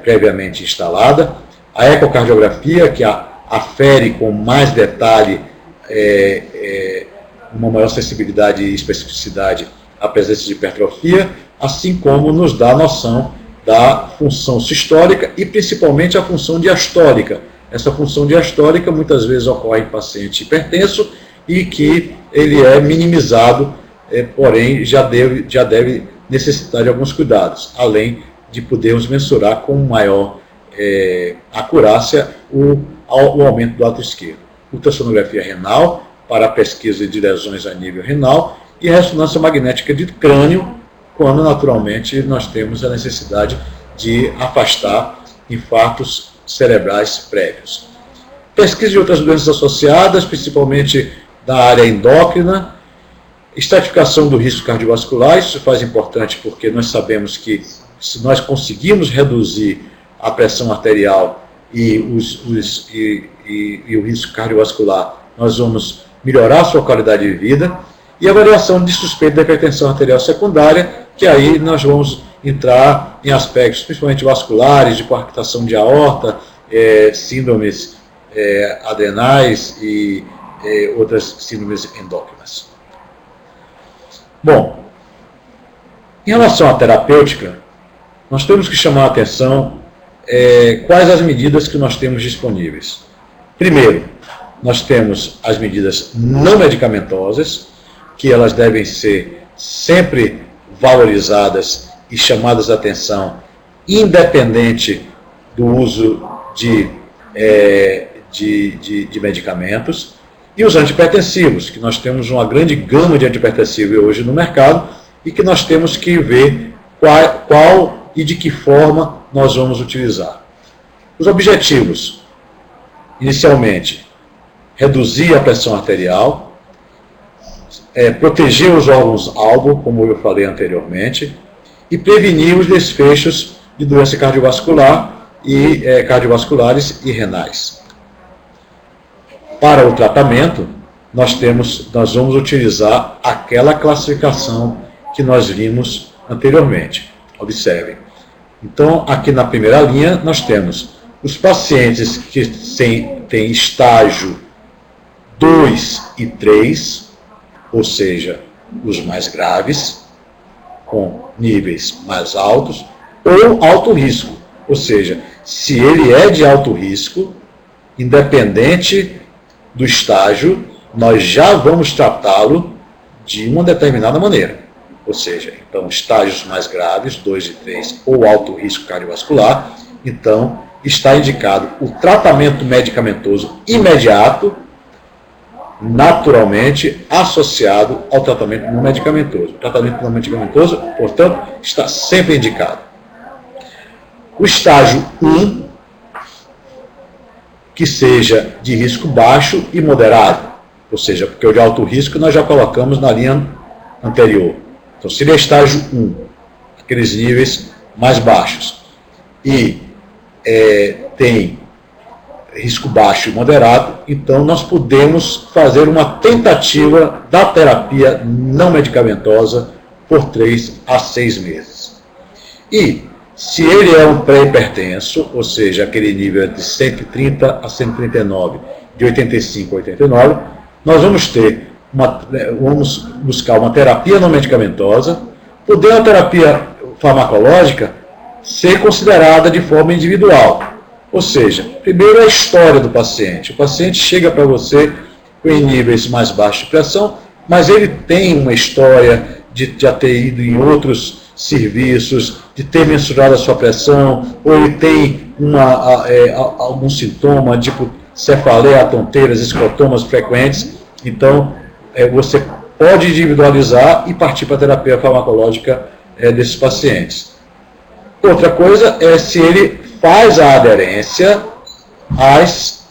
previamente instalada, a ecocardiografia, que afere com mais detalhe, uma maior sensibilidade e especificidade a presença de hipertrofia, assim como nos dá a noção da função sistólica e principalmente a função diastólica. Essa função diastólica muitas vezes ocorre em paciente hipertenso e que ele é minimizado, porém já deve necessitar de alguns cuidados, além de podermos mensurar com maior acurácia o aumento do ato esquerdo. Ultrassonografia renal para a pesquisa de lesões a nível renal e ressonância magnética de crânio, quando naturalmente nós temos a necessidade de afastar infartos cerebrais prévios. Pesquisa de outras doenças associadas, principalmente da área endócrina, estratificação do risco cardiovascular. Isso faz importante porque nós sabemos que se nós conseguirmos reduzir a pressão arterial e o risco cardiovascular, nós vamos melhorar a sua qualidade de vida. E avaliação de suspeita da hipertensão arterial secundária, que aí nós vamos entrar em aspectos principalmente vasculares, de coarctação de aorta, síndromes adrenais e outras síndromes endócrinas. Bom, em relação à terapêutica, nós temos que chamar a atenção quais as medidas que nós temos disponíveis. Primeiro, nós temos as medidas não medicamentosas, que elas devem ser sempre valorizadas e chamadas a atenção, independente do uso de medicamentos. E os antihipertensivos, que nós temos uma grande gama de antihipertensivos hoje no mercado e que nós temos que ver qual e de que forma nós vamos utilizar. Os objetivos, inicialmente, reduzir a pressão arterial, proteger os órgãos-alvo, como eu falei anteriormente, e prevenir os desfechos de doença cardiovascular e cardiovasculares e renais. Para o tratamento, nós vamos utilizar aquela classificação que nós vimos anteriormente. Observem. Então, aqui na primeira linha, nós temos os pacientes que têm estágio 2 e 3, ou seja, os mais graves, com níveis mais altos, ou alto risco. Ou seja, se ele é de alto risco, independente do estágio, nós já vamos tratá-lo de uma determinada maneira. Ou seja, então, estágios mais graves, 2 e 3, ou alto risco cardiovascular, então está indicado o tratamento medicamentoso imediato, naturalmente associado ao tratamento não medicamentoso. O tratamento não medicamentoso, portanto, está sempre indicado. O estágio 1, que seja de risco baixo e moderado, ou seja, porque o de alto risco nós já colocamos na linha anterior. Então, seria estágio 1, aqueles níveis mais baixos, e tem risco baixo e moderado, então nós podemos fazer uma tentativa da terapia não medicamentosa por 3 a 6 meses. E se ele é um pré-hipertenso, ou seja, aquele nível de 130 a 139, de 85 a 89, nós vamos buscar uma terapia não medicamentosa, poder a terapia farmacológica ser considerada de forma individual. Ou seja, primeiro a história do paciente. O paciente chega para você com níveis mais baixos de pressão, mas ele tem uma história de já ter ido em outros serviços, de ter mensurado a sua pressão, ou ele tem algum sintoma, tipo cefaleia, tonteiras, escrotomas frequentes. Então, você pode individualizar e partir para a terapia farmacológica desses pacientes. Outra coisa é se ele faz a aderência às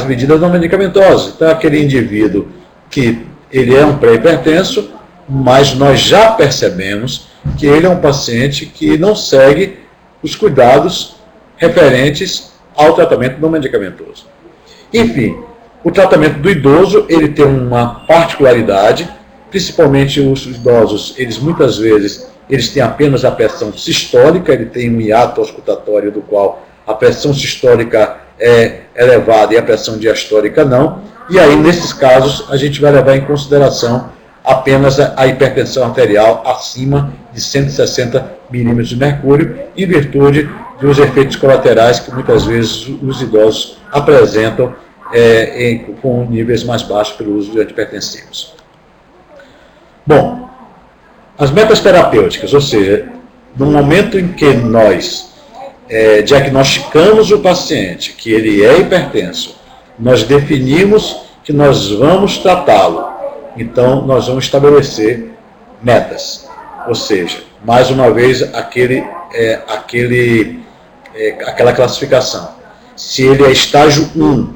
medidas não medicamentosas. Então, aquele indivíduo que ele é um pré-hipertenso, mas nós já percebemos que ele é um paciente que não segue os cuidados referentes ao tratamento não medicamentoso. Enfim, o tratamento do idoso, ele tem uma particularidade, principalmente os idosos, eles muitas vezes têm apenas a pressão sistólica, ele tem um hiato auscultatório do qual a pressão sistólica é elevada e a pressão diastólica não, e aí nesses casos a gente vai levar em consideração apenas a hipertensão arterial acima de 160 milímetros de mercúrio, em virtude dos efeitos colaterais que muitas vezes os idosos apresentam com níveis mais baixos pelo uso de antihipertensivos. Bom, as metas terapêuticas, ou seja, no momento em que nós diagnosticamos o paciente que ele é hipertenso, nós definimos que nós vamos tratá-lo. Então, nós vamos estabelecer metas. Ou seja, mais uma vez, aquela classificação. Se ele é estágio 1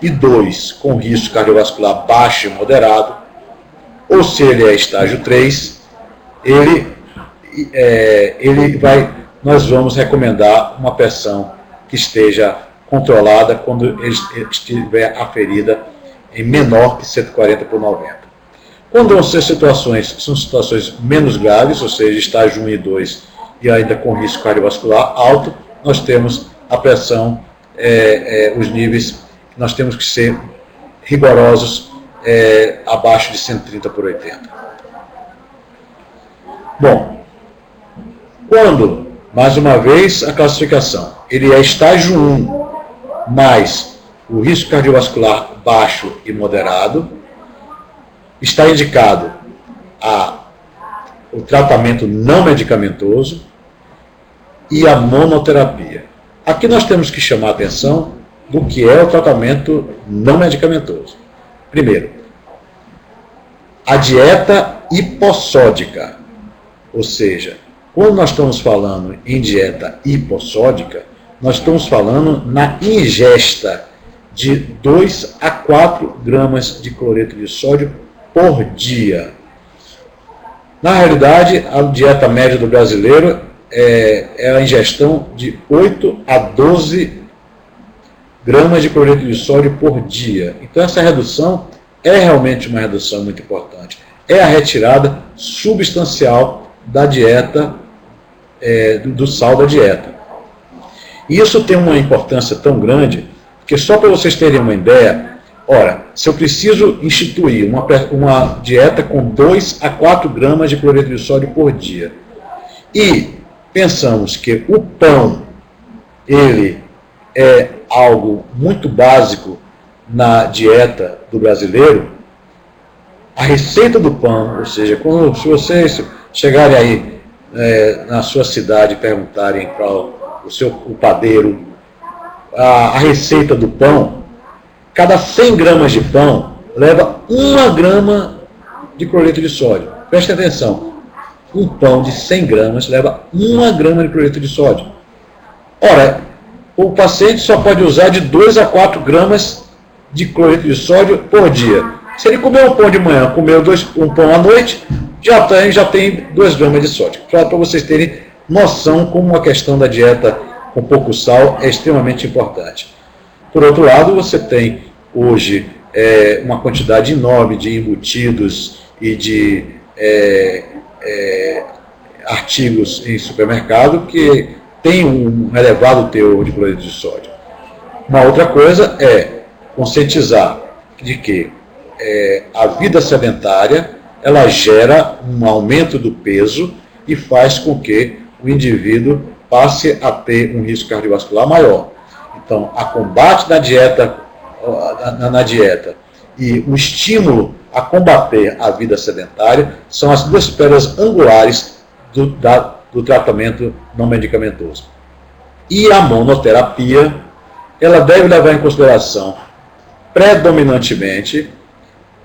e 2, com risco cardiovascular baixo e moderado, ou se ele é estágio 3, nós vamos recomendar uma pressão que esteja controlada quando estiver aferida em menor que 140 por 90. Quando são situações menos graves, ou seja, estágio 1 e 2 e ainda com risco cardiovascular alto, nós temos a pressão, os níveis que nós temos que ser rigorosos, abaixo de 130/80. Bom, quando, mais uma vez, a classificação, ele é estágio 1, mais o risco cardiovascular baixo e moderado, está indicado o tratamento não medicamentoso e a monoterapia. Aqui nós temos que chamar a atenção do que é o tratamento não medicamentoso. Primeiro, a dieta hipossódica, ou seja, quando nós estamos falando em dieta hipossódica, nós estamos falando na ingesta de 2 a 4 gramas de cloreto de sódio por dia. Na realidade, a dieta média do brasileiro é a ingestão de 8 a 12 gramas de cloreto de sódio por dia. Então essa redução é realmente uma redução muito importante. É a retirada substancial da dieta, do sal da dieta. E isso tem uma importância tão grande, que só para vocês terem uma ideia, ora, se eu preciso instituir uma dieta com 2 a 4 gramas de cloreto de sódio por dia, e pensamos que o pão, ele é algo muito básico na dieta do brasileiro, a receita do pão, ou seja, se vocês chegarem aí na sua cidade e perguntarem para o padeiro a receita do pão, cada 100 gramas de pão leva 1 grama de cloreto de sódio. Preste atenção, um pão de 100 gramas leva 1 grama de cloreto de sódio. Ora, o paciente só pode usar de 2 a 4 gramas de cloreto de sódio por dia. Se ele comer um pão de manhã, comer um pão à noite, já tem 2 gramas de sódio. Para vocês terem noção como a questão da dieta com pouco sal é extremamente importante. Por outro lado, você tem hoje uma quantidade enorme de embutidos e de artigos em supermercado que tem um elevado teor de cloreto de sódio. Uma outra coisa é conscientizar de que a vida sedentária ela gera um aumento do peso e faz com que o indivíduo passe a ter um risco cardiovascular maior. Então, a combate na dieta e o estímulo a combater a vida sedentária são as duas pedras angulares do tratamento não medicamentoso. E a monoterapia, ela deve levar em consideração, predominantemente,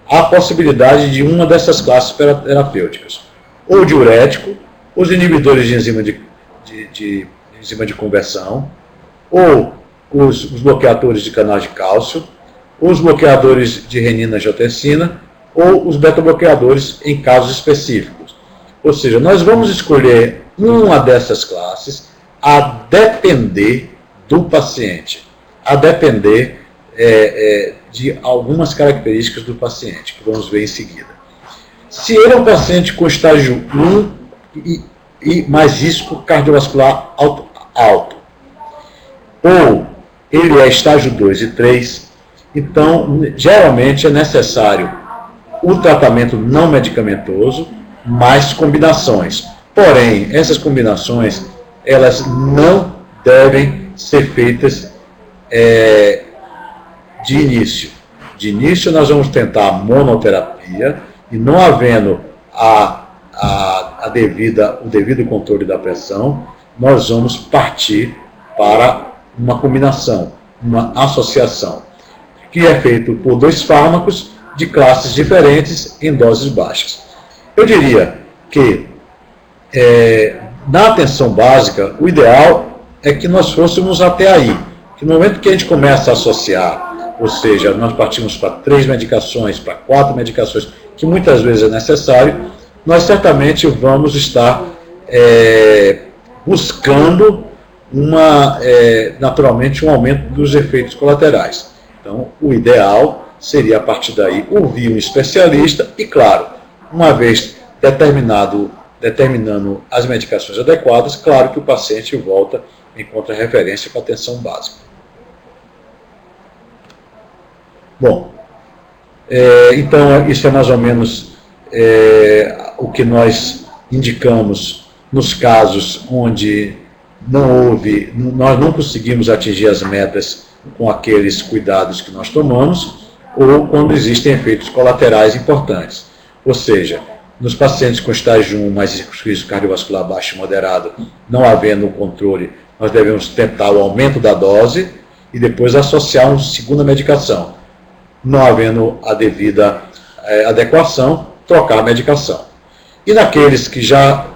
a possibilidade de uma dessas classes terapêuticas. Ou diurético, os inibidores de enzima de conversão, ou os bloqueadores de canais de cálcio, os bloqueadores de renina-angiotensina, ou os beta-bloqueadores em casos específicos. Ou seja, nós vamos escolher uma dessas classes a depender do paciente, a depender de algumas características do paciente, que vamos ver em seguida. Se ele é um paciente com estágio 1 e mais risco cardiovascular alto, ou ele é estágio 2 e 3, então geralmente é necessário o tratamento não medicamentoso mais combinações. Porém, essas combinações elas não devem ser feitas de início. De início nós vamos tentar a monoterapia e não havendo o devido controle da pressão, nós vamos partir para uma combinação, uma associação, que é feito por 2 fármacos de classes diferentes em doses baixas. Eu diria que na atenção básica, o ideal é que nós fôssemos até aí, que no momento que a gente começa a associar, ou seja, nós partimos para 3 medicações, para 4 medicações, que muitas vezes é necessário, nós certamente vamos estar buscando naturalmente um aumento dos efeitos colaterais. Então, o ideal seria, a partir daí, ouvir um especialista e, claro, uma vez determinando as medicações adequadas, claro que o paciente volta encontra referência para atenção básica. Bom, então isso é mais ou menos o que nós indicamos nos casos onde nós não conseguimos atingir as metas com aqueles cuidados que nós tomamos, ou quando existem efeitos colaterais importantes. Ou seja, nos pacientes com estágio 1, mais risco cardiovascular baixo e moderado, não havendo controle, nós devemos tentar o aumento da dose e depois associar uma segunda medicação. Não havendo a devida adequação, trocar a medicação. E naqueles que já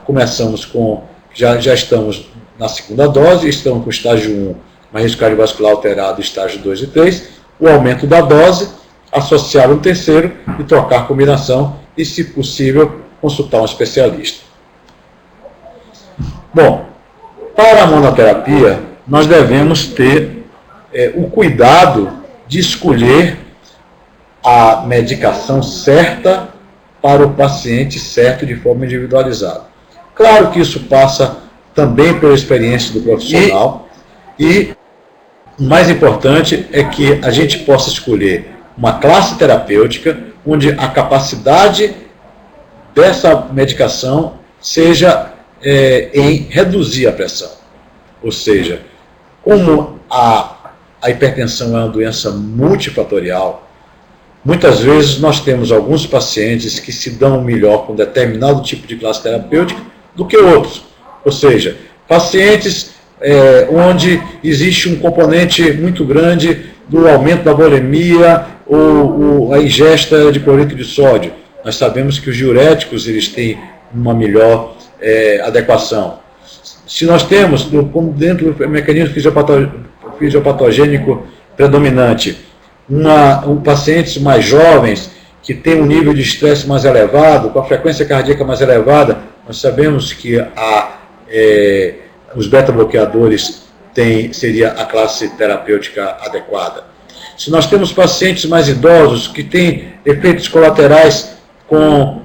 já estamos na segunda dose, estamos com estágio 1, mais risco cardiovascular alterado, estágio 2 e 3, o aumento da dose, associar um terceiro e trocar a combinação e, se possível, consultar um especialista. Bom, para a monoterapia, nós devemos ter o cuidado de escolher a medicação certa para o paciente certo de forma individualizada. Claro que isso passa também pela experiência do profissional e o mais importante é que a gente possa escolher uma classe terapêutica onde a capacidade dessa medicação seja em reduzir a pressão. Ou seja, como a hipertensão é uma doença multifatorial, muitas vezes nós temos alguns pacientes que se dão melhor com determinado tipo de classe terapêutica do que outros. Ou seja, pacientes onde existe um componente muito grande do aumento da volemia ou a ingesta de cloreto de sódio. Nós sabemos que os diuréticos eles têm uma melhor adequação. Se nós temos, dentro do mecanismo fisiopatogênico predominante, pacientes mais jovens que têm um nível de estresse mais elevado, com a frequência cardíaca mais elevada, nós sabemos que os beta-bloqueadores seria a classe terapêutica adequada. Se nós temos pacientes mais idosos que têm efeitos colaterais com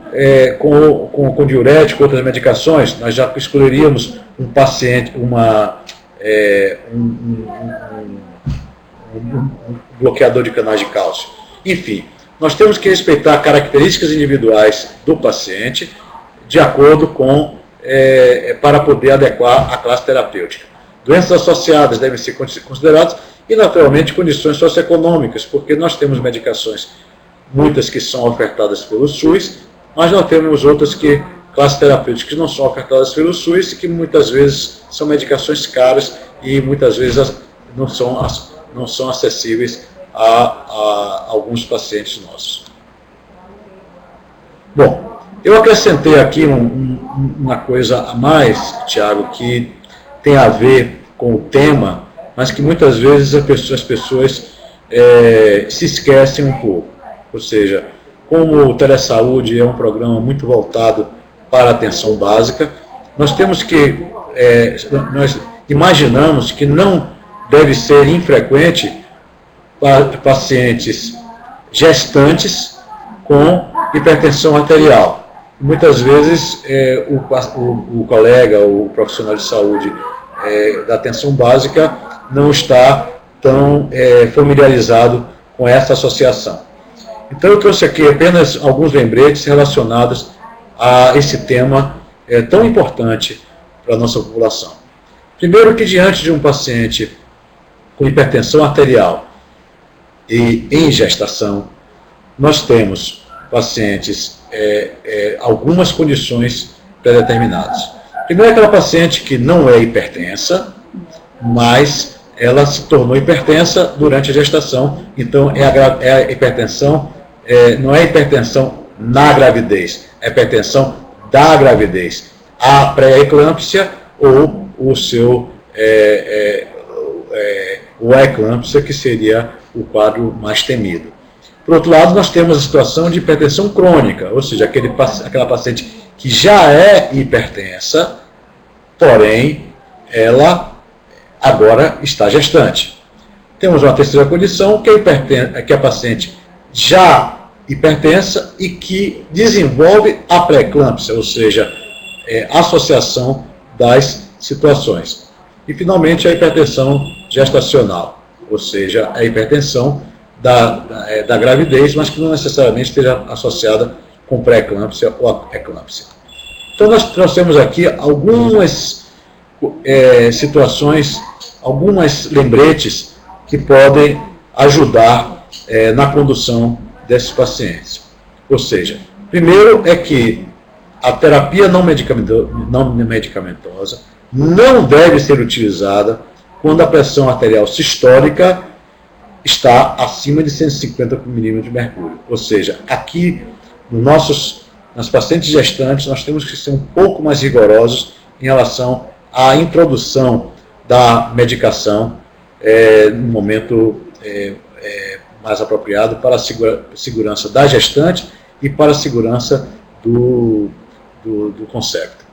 diurético, outras medicações, nós já escolheríamos um paciente, um bloqueador de canais de cálcio. Enfim, nós temos que respeitar características individuais do paciente de acordo com, para poder adequar a classe terapêutica. Doenças associadas devem ser consideradas e, naturalmente, condições socioeconômicas, porque nós temos medicações, muitas que são ofertadas pelo SUS, mas nós temos outras classes terapêuticas que não são ofertadas pelo SUS e que muitas vezes são medicações caras e muitas vezes não são acessíveis a alguns pacientes nossos. Bom, eu acrescentei aqui uma coisa a mais, Tiago, que tem a ver com o tema, mas que muitas vezes as pessoas se esquecem um pouco. Ou seja, como o Telesaúde é um programa muito voltado para a atenção básica, nós imaginamos que não deve ser infrequente para pacientes gestantes com hipertensão arterial. Muitas vezes o colega, o profissional de saúde da atenção básica não está tão familiarizado com essa associação. Então eu trouxe aqui apenas alguns lembretes relacionados a esse tema tão importante para a nossa população. Primeiro que diante de um paciente com hipertensão arterial e em gestação, nós temos pacientes, algumas condições pré-determinadas. Primeiro, aquela paciente que não é hipertensa, mas ela se tornou hipertensa durante a gestação, então a hipertensão não é hipertensão na gravidez, é hipertensão da gravidez, a pré-eclâmpsia ou a eclâmpsia, que seria o quadro mais temido. Por outro lado, nós temos a situação de hipertensão crônica, ou seja, aquela paciente que já é hipertensa, porém, ela agora está gestante. Temos uma terceira condição, que é a paciente já hipertensa e que desenvolve a pré-eclâmpsia, ou seja, associação das situações. E, finalmente, a hipertensão gestacional, ou seja, a hipertensão da gravidez, mas que não necessariamente esteja associada com pré-eclâmpsia ou eclâmpsia. Então, nós temos aqui algumas situações, algumas lembretes que podem ajudar na condução desses pacientes. Ou seja, primeiro é que a terapia não medicamentosa não deve ser utilizada quando a pressão arterial sistólica está acima de 150 milímetros de mercúrio. Ou seja, aqui nas pacientes gestantes nós temos que ser um pouco mais rigorosos em relação à introdução da medicação no momento mais apropriado para a segurança da gestante e para a segurança do concepto.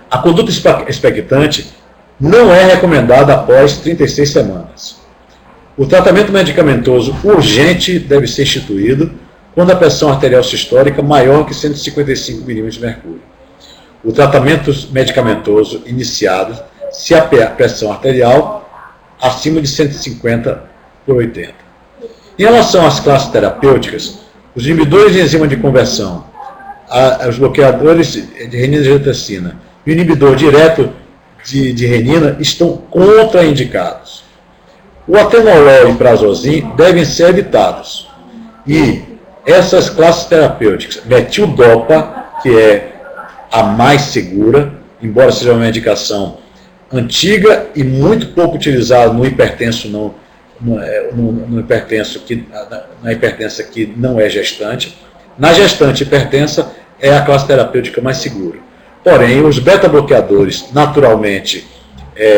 A conduta expectante não é recomendada após 36 semanas. O tratamento medicamentoso urgente deve ser instituído quando a pressão arterial sistólica é maior que 155 milímetros de mercúrio. O tratamento medicamentoso iniciado se a pressão arterial acima de 150/80. Em relação às classes terapêuticas, os inibidores de enzima de conversão, os bloqueadores de renina e angiotensina e o inibidor direto de renina estão contraindicados. O atenolol e prazosem devem ser evitados. E essas classes terapêuticas, metildopa, que é a mais segura, embora seja uma medicação antiga e muito pouco utilizada no hipertenso na hipertensa que não é gestante. Na gestante hipertensa é a classe terapêutica mais segura. Porém, os beta-bloqueadores, naturalmente,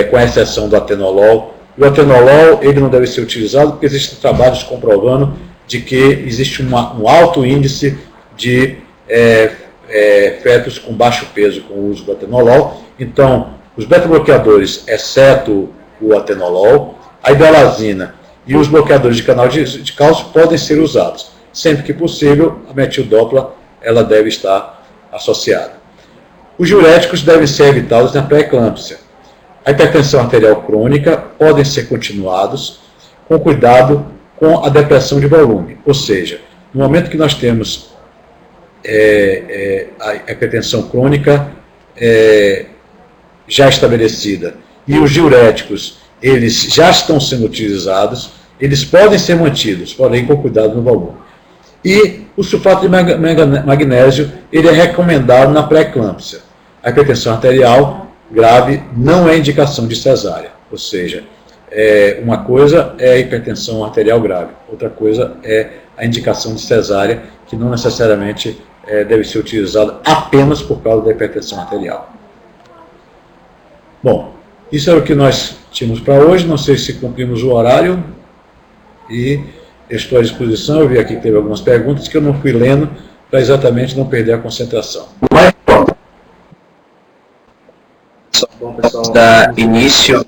com exceção do atenolol, o atenolol ele não deve ser utilizado porque existem trabalhos comprovando de que existe um alto índice de fetos com baixo peso com o uso do atenolol. Então, os beta-bloqueadores, exceto o atenolol, a hidrolazina e os bloqueadores de canal de cálcio podem ser usados. Sempre que possível, a metildopla ela deve estar associada. Os diuréticos devem ser evitados na pré-eclâmpsia. A hipertensão arterial crônica podem ser continuados com cuidado com a depressão de volume. Ou seja, no momento que nós temos a hipertensão crônica já estabelecida e os diuréticos eles já estão sendo utilizados, eles podem ser mantidos, porém com cuidado no volume. E o sulfato de magnésio ele é recomendado na pré-eclâmpsia. A hipertensão arterial grave não é indicação de cesárea, ou seja, uma coisa é a hipertensão arterial grave, outra coisa é a indicação de cesárea, que não necessariamente deve ser utilizada apenas por causa da hipertensão arterial. Bom, isso é o que nós tínhamos para hoje, não sei se cumprimos o horário, e eu estou à disposição. Eu vi aqui que teve algumas perguntas que eu não fui lendo para exatamente não perder a concentração. Bom, pessoal, dar início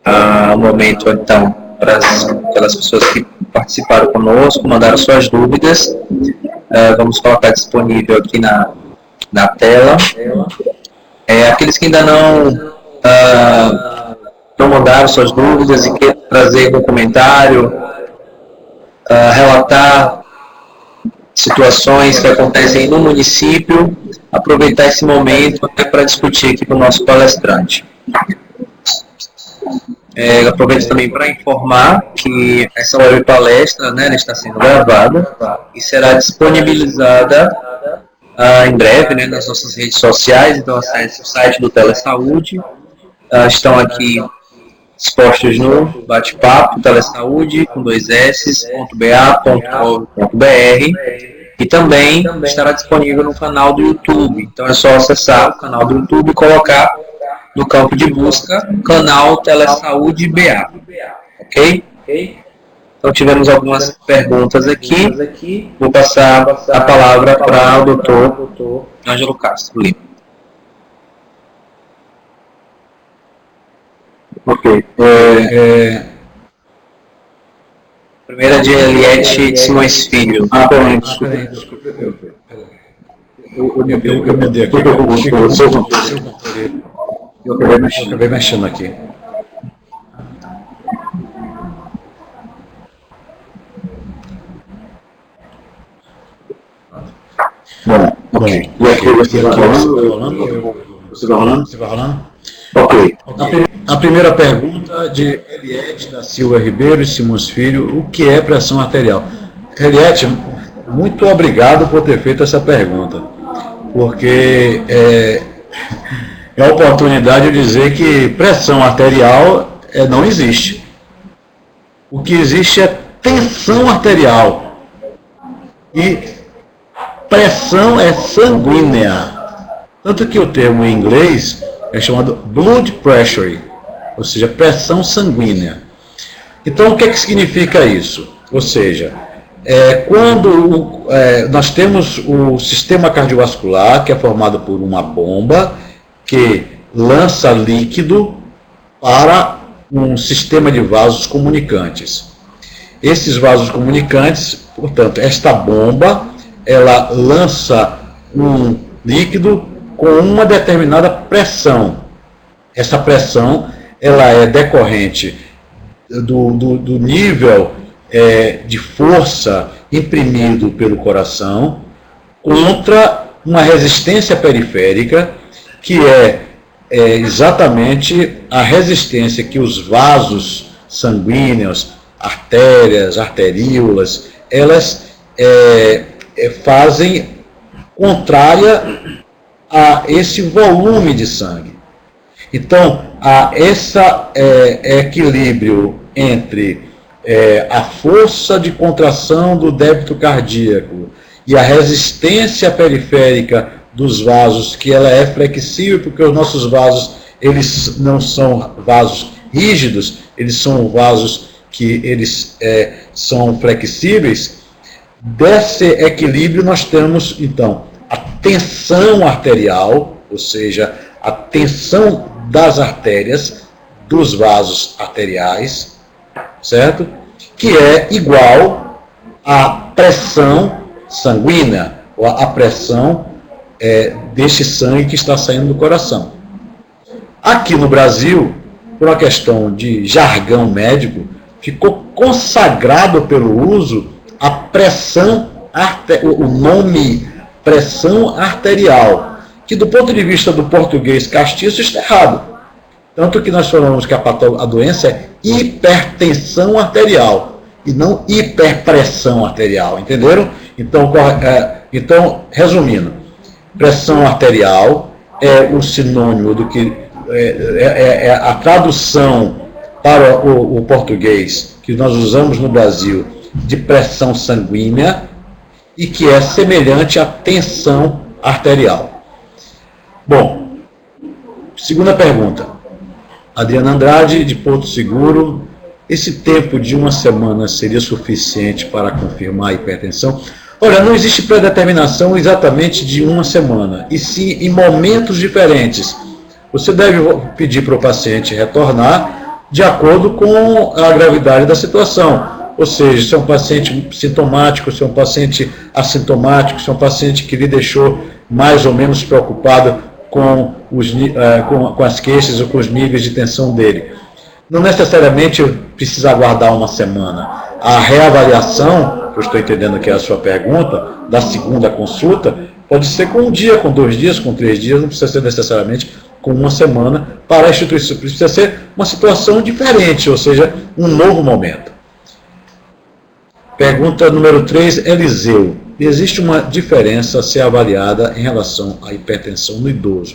ao momento, então, para aquelas pessoas que participaram conosco, mandaram suas dúvidas. Vamos colocar disponível aqui na tela. Aqueles que ainda não mandaram suas dúvidas e querem trazer algum comentário, relatar situações que acontecem no município, aproveitar esse momento para discutir aqui com o nosso palestrante. Aproveito também para informar que essa web palestra, ela está sendo gravada e será disponibilizada em breve, nas nossas redes sociais. Então acesse o site do Telesaúde. Estão aqui expostos no bate-papo telesaúde com 2s.ba.gov.br, e também estará disponível no canal do YouTube. Então é só acessar o canal do YouTube e colocar no campo de busca canal Telesaúde BA, ok? Então tivemos algumas perguntas aqui. Vou passar a palavra para o doutor Ângelo Castro Lima. Ok. Primeira de Eliette Simões Filho. Desculpa. Eu mudei aqui. Eu acabei mexendo aqui. Bom, ok. E aqui você vai rolando? Você vai rolando? Você vai rolando? Ok. A primeira pergunta de Eliette da Silva Ribeiro e Simões Filho: o que é pressão arterial? Eliette, muito obrigado por ter feito essa pergunta, porque é a oportunidade de dizer que pressão arterial não existe. O que existe é tensão arterial. E pressão é sanguínea. Tanto que o termo em inglês é chamado blood pressure, ou seja, pressão sanguínea. Então, o que significa isso? Ou seja, quando nós temos o sistema cardiovascular, que é formado por uma bomba que lança líquido para um sistema de vasos comunicantes. Esses vasos comunicantes, portanto, esta bomba, ela lança um líquido com uma determinada pressão. Essa pressão, ela é decorrente do nível de força imprimido pelo coração contra uma resistência periférica, que é exatamente a resistência que os vasos sanguíneos, artérias, arteríolas, elas fazem contrária a esse volume de sangue. Então, esse equilíbrio entre a força de contração do débito cardíaco e a resistência periférica dos vasos, que ela é flexível, porque os nossos vasos, eles não são vasos rígidos, eles são vasos que eles são flexíveis. Desse equilíbrio nós temos, então, a tensão arterial, ou seja, a tensão das artérias, dos vasos arteriais, certo? Que é igual à pressão sanguínea, ou à pressão deste sangue que está saindo do coração. Aqui no Brasil, por uma questão de jargão médico, ficou consagrado pelo uso a pressão, o nome pressão arterial, que do ponto de vista do português castiço está errado. Tanto que nós falamos que a doença é hipertensão arterial e não hiperpressão arterial, entenderam? Então, resumindo, pressão arterial é o sinônimo do que a tradução para o português que nós usamos no Brasil de pressão sanguínea e que é semelhante à tensão arterial. Bom, segunda pergunta. Adriana Andrade, de Porto Seguro: esse tempo de uma semana seria suficiente para confirmar a hipertensão? Olha, não existe predeterminação exatamente de uma semana, e sim em momentos diferentes. Você deve pedir para o paciente retornar de acordo com a gravidade da situação. Ou seja, se é um paciente sintomático, se é um paciente assintomático, se é um paciente que lhe deixou mais ou menos preocupado com as queixas ou com os níveis de tensão dele. Não necessariamente precisa aguardar uma semana. A reavaliação, que eu estou entendendo que é a sua pergunta, da segunda consulta, pode ser com um dia, com 2 dias, com 3 dias, não precisa ser necessariamente com uma semana para a instituição. Precisa ser uma situação diferente, ou seja, um novo momento. Pergunta número 3, Eliseu: existe uma diferença a ser avaliada em relação à hipertensão no idoso?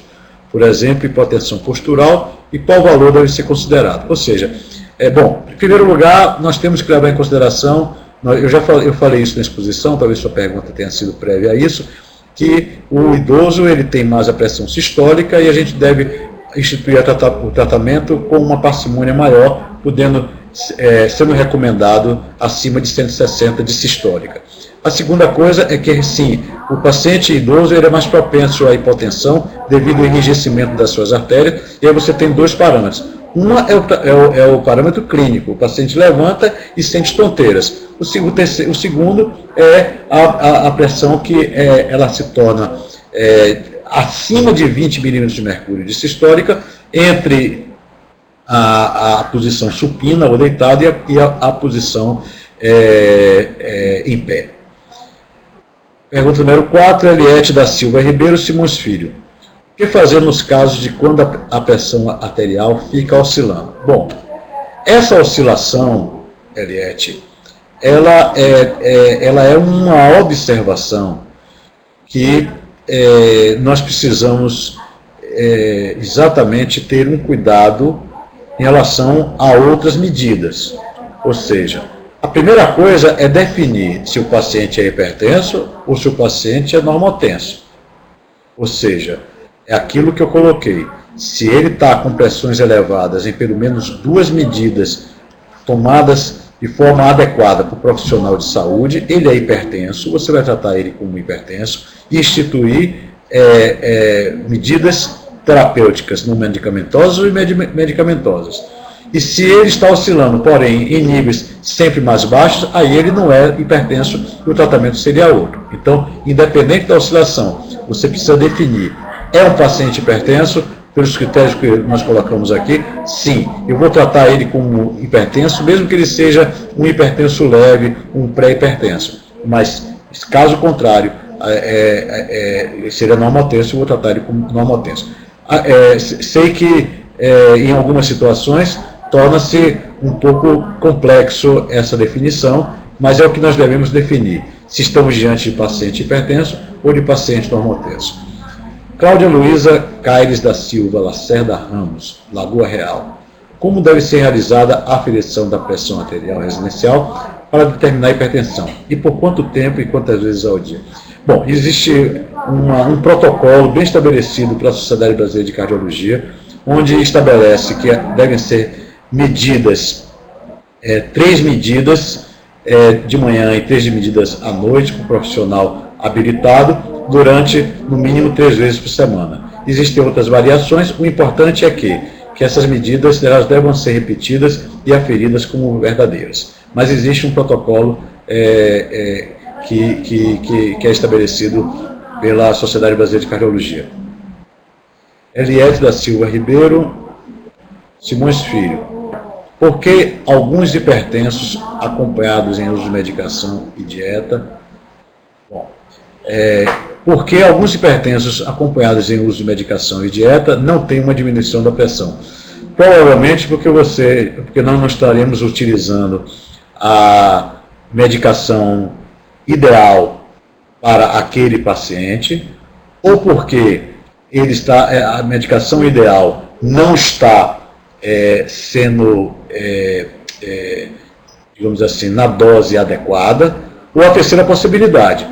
Por exemplo, hipotensão postural, e qual valor deve ser considerado? Ou seja, bom, em primeiro lugar, nós temos que levar em consideração, eu falei isso na exposição, talvez sua pergunta tenha sido prévia a isso, que o idoso ele tem mais a pressão sistólica e a gente deve instituir o tratamento com uma parcimônia maior, sendo recomendado acima de 160 de sistólica. A segunda coisa é que, sim, o paciente idoso ele é mais propenso à hipotensão devido ao enrijecimento das suas artérias, e aí você tem 2 parâmetros. Uma é o parâmetro clínico, o paciente levanta e sente tonteiras. O segundo é a pressão que ela se torna acima de 20 milímetros de mercúrio de sistólica entre a posição supina ou deitada e a posição em pé. Pergunta número 4, Eliette da Silva Ribeiro Simões Filho. O que fazer nos casos de quando a pressão arterial fica oscilando? Bom, essa oscilação, Eliette, ela é uma observação que nós precisamos exatamente ter um cuidado em relação a outras medidas. Ou seja, a primeira coisa é definir se o paciente é hipertenso ou se o paciente é normotenso. Ou seja, é aquilo que eu coloquei. Se ele está com pressões elevadas em pelo menos 2 medidas tomadas de forma adequada por profissional de saúde, ele é hipertenso, você vai tratar ele como hipertenso e instituir medidas terapêuticas não medicamentosas e medicamentosas. E se ele está oscilando, porém, em níveis sempre mais baixos, aí ele não é hipertenso e o tratamento seria outro. Então, independente da oscilação, você precisa definir, é um paciente hipertenso, pelos critérios que nós colocamos aqui, sim, eu vou tratar ele como hipertenso, mesmo que ele seja um hipertenso leve, um pré-hipertenso. Mas, caso contrário, seria normotenso, eu vou tratar ele como normotenso. Sei que, em algumas situações, torna-se um pouco complexo essa definição, mas é o que nós devemos definir, se estamos diante de paciente hipertenso ou de paciente normotenso. Cláudia Luísa Caires da Silva Lacerda Ramos, Lagoa Real. Como deve ser realizada a aferição da pressão arterial residencial para determinar a hipertensão? E por quanto tempo e quantas vezes ao dia? Bom, existe um protocolo bem estabelecido pela Sociedade Brasileira de Cardiologia, onde estabelece que devem ser medidas, 3 medidas de manhã e 3 medidas à noite, com um profissional habilitado, durante, no mínimo, 3 vezes por semana. Existem outras variações, o importante é que essas medidas elas devem ser repetidas e aferidas como verdadeiras. Mas existe um protocolo que é estabelecido pela Sociedade Brasileira de Cardiologia. Eliette da Silva Ribeiro Simões Filho. Por que alguns hipertensos acompanhados em uso de medicação e dieta? Bom, porque alguns hipertensos acompanhados em uso de medicação e dieta não têm uma diminuição da pressão. Provavelmente porque nós não estaremos utilizando a medicação ideal para aquele paciente, ou porque a medicação ideal não está sendo, digamos assim, na dose adequada, ou a terceira possibilidade,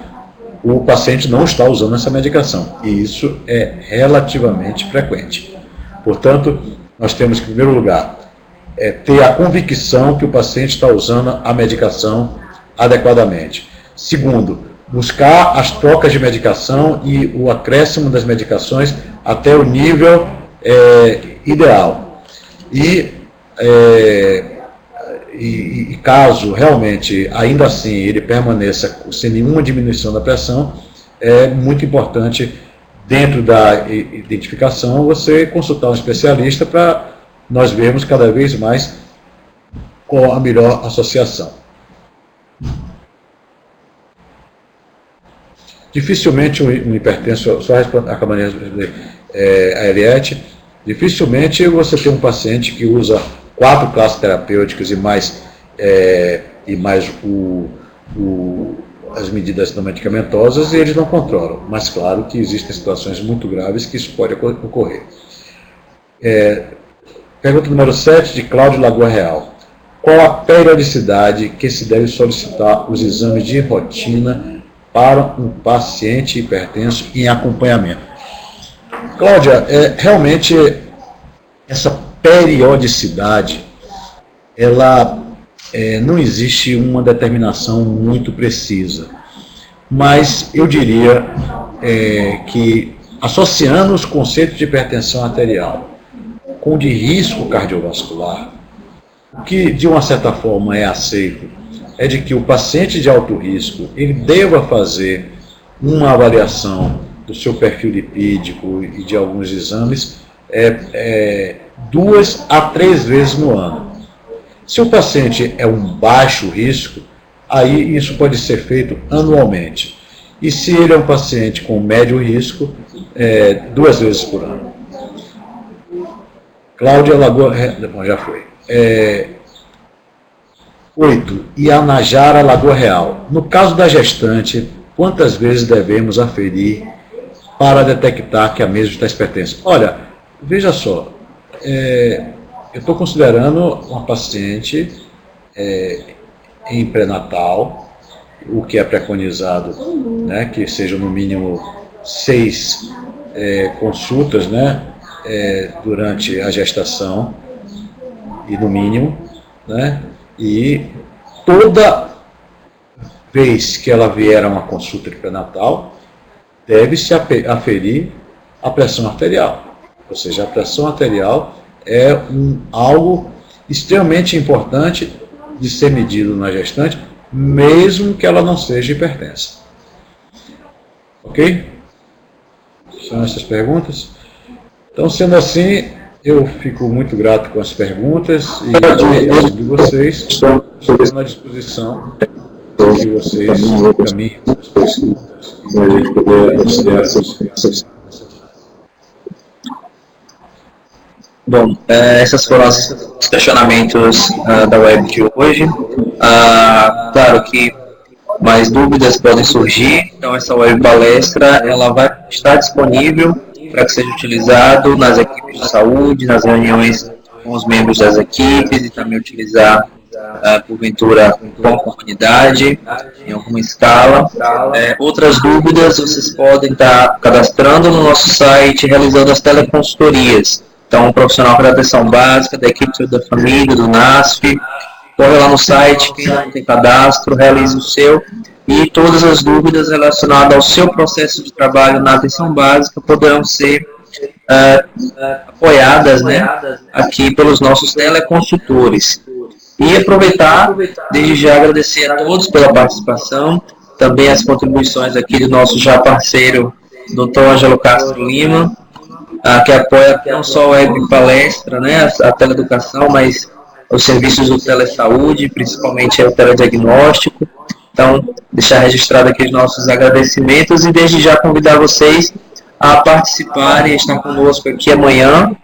o paciente não está usando essa medicação, e isso é relativamente frequente. Portanto, nós temos que, em primeiro lugar, ter a convicção que o paciente está usando a medicação adequadamente. Segundo, buscar as trocas de medicação e o acréscimo das medicações até o nível ideal. E caso realmente, ainda assim, ele permaneça sem nenhuma diminuição da pressão, é muito importante, dentro da identificação, você consultar um especialista para nós vermos cada vez mais qual a melhor associação. Dificilmente um hipertenso, só acabando de responder a Eliette, dificilmente você tem um paciente que usa 4 classes terapêuticas e mais as medidas não medicamentosas, e eles não controlam. Mas claro que existem situações muito graves que isso pode ocorrer. Pergunta número 7, de Cláudio Lagoa Real. Qual a periodicidade que se deve solicitar os exames de rotina para um paciente hipertenso em acompanhamento? Cláudia, realmente essa periodicidade, ela não existe uma determinação muito precisa, mas eu diria que, associando os conceitos de hipertensão arterial com de risco cardiovascular, o que de uma certa forma é aceito é de que o paciente de alto risco ele deva fazer uma avaliação do seu perfil lipídico e de alguns exames 2 a 3 vezes no ano. Se o paciente é um baixo risco, aí isso pode ser feito anualmente. E se ele é um paciente com médio risco, 2 vezes por ano. Cláudia Lagoa... Bom, já foi. 8. Ianajara Lagoa Real. No caso da gestante, quantas vezes devemos aferir para detectar que a mesma está hipertensa? Olha, veja só, eu estou considerando uma paciente em pré-natal, o que é preconizado, né, que sejam no mínimo 6 consultas, né, durante a gestação, e no mínimo, né, e toda vez que ela vier a uma consulta de pré-natal, deve-se aferir a pressão arterial. Ou seja, a pressão arterial é algo extremamente importante de ser medido na gestante, mesmo que ela não seja hipertensa. Ok? São essas perguntas? Então, sendo assim, eu fico muito grato com as perguntas e de vocês. Estou à disposição que vocês caminhem as perguntas. Bom, esses foram os questionamentos da web de hoje. Claro que mais dúvidas podem surgir, então essa web palestra ela vai estar disponível para que seja utilizado nas equipes de saúde, nas reuniões com os membros das equipes e também utilizar, porventura, com a comunidade, em alguma escala. Outras dúvidas vocês podem estar cadastrando no nosso site, realizando as teleconsultorias. Então, um profissional para atenção básica, da equipe de saúde da família, do NASF, corre lá no site, quem não tem cadastro, realize o seu, e todas as dúvidas relacionadas ao seu processo de trabalho na atenção básica poderão ser apoiadas, né, aqui pelos nossos teleconsultores. E aproveitar, desde já agradecer a todos pela participação, também as contribuições aqui do nosso já parceiro, Dr. Ângelo Castro Lima, que apoia não só a web palestra, né, a teleeducação, mas os serviços do telesaúde, principalmente o telediagnóstico. Então, deixar registrado aqui os nossos agradecimentos e desde já convidar vocês a participarem, estar conosco aqui amanhã,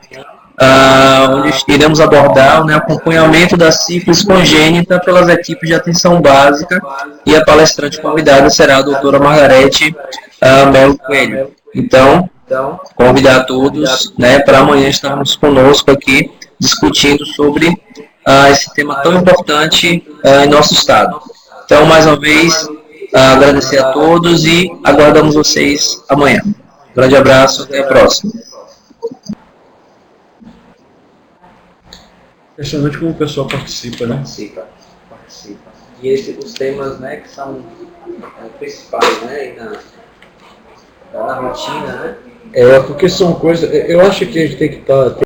onde iremos abordar o acompanhamento da sífilis congênita pelas equipes de atenção básica, e a palestrante convidada será a doutora Margarete Melo Coelho. Então, convidar a todos, né, para amanhã estarmos conosco aqui discutindo sobre esse tema tão importante em nosso estado. Então, mais uma vez, agradecer a todos e aguardamos vocês amanhã. Grande abraço, até a próxima. Impressionante como o pessoal participa, né? Participa. E os temas, né, que são principais, né, na rotina, né? Porque são coisas... Eu acho que a gente tem que estar...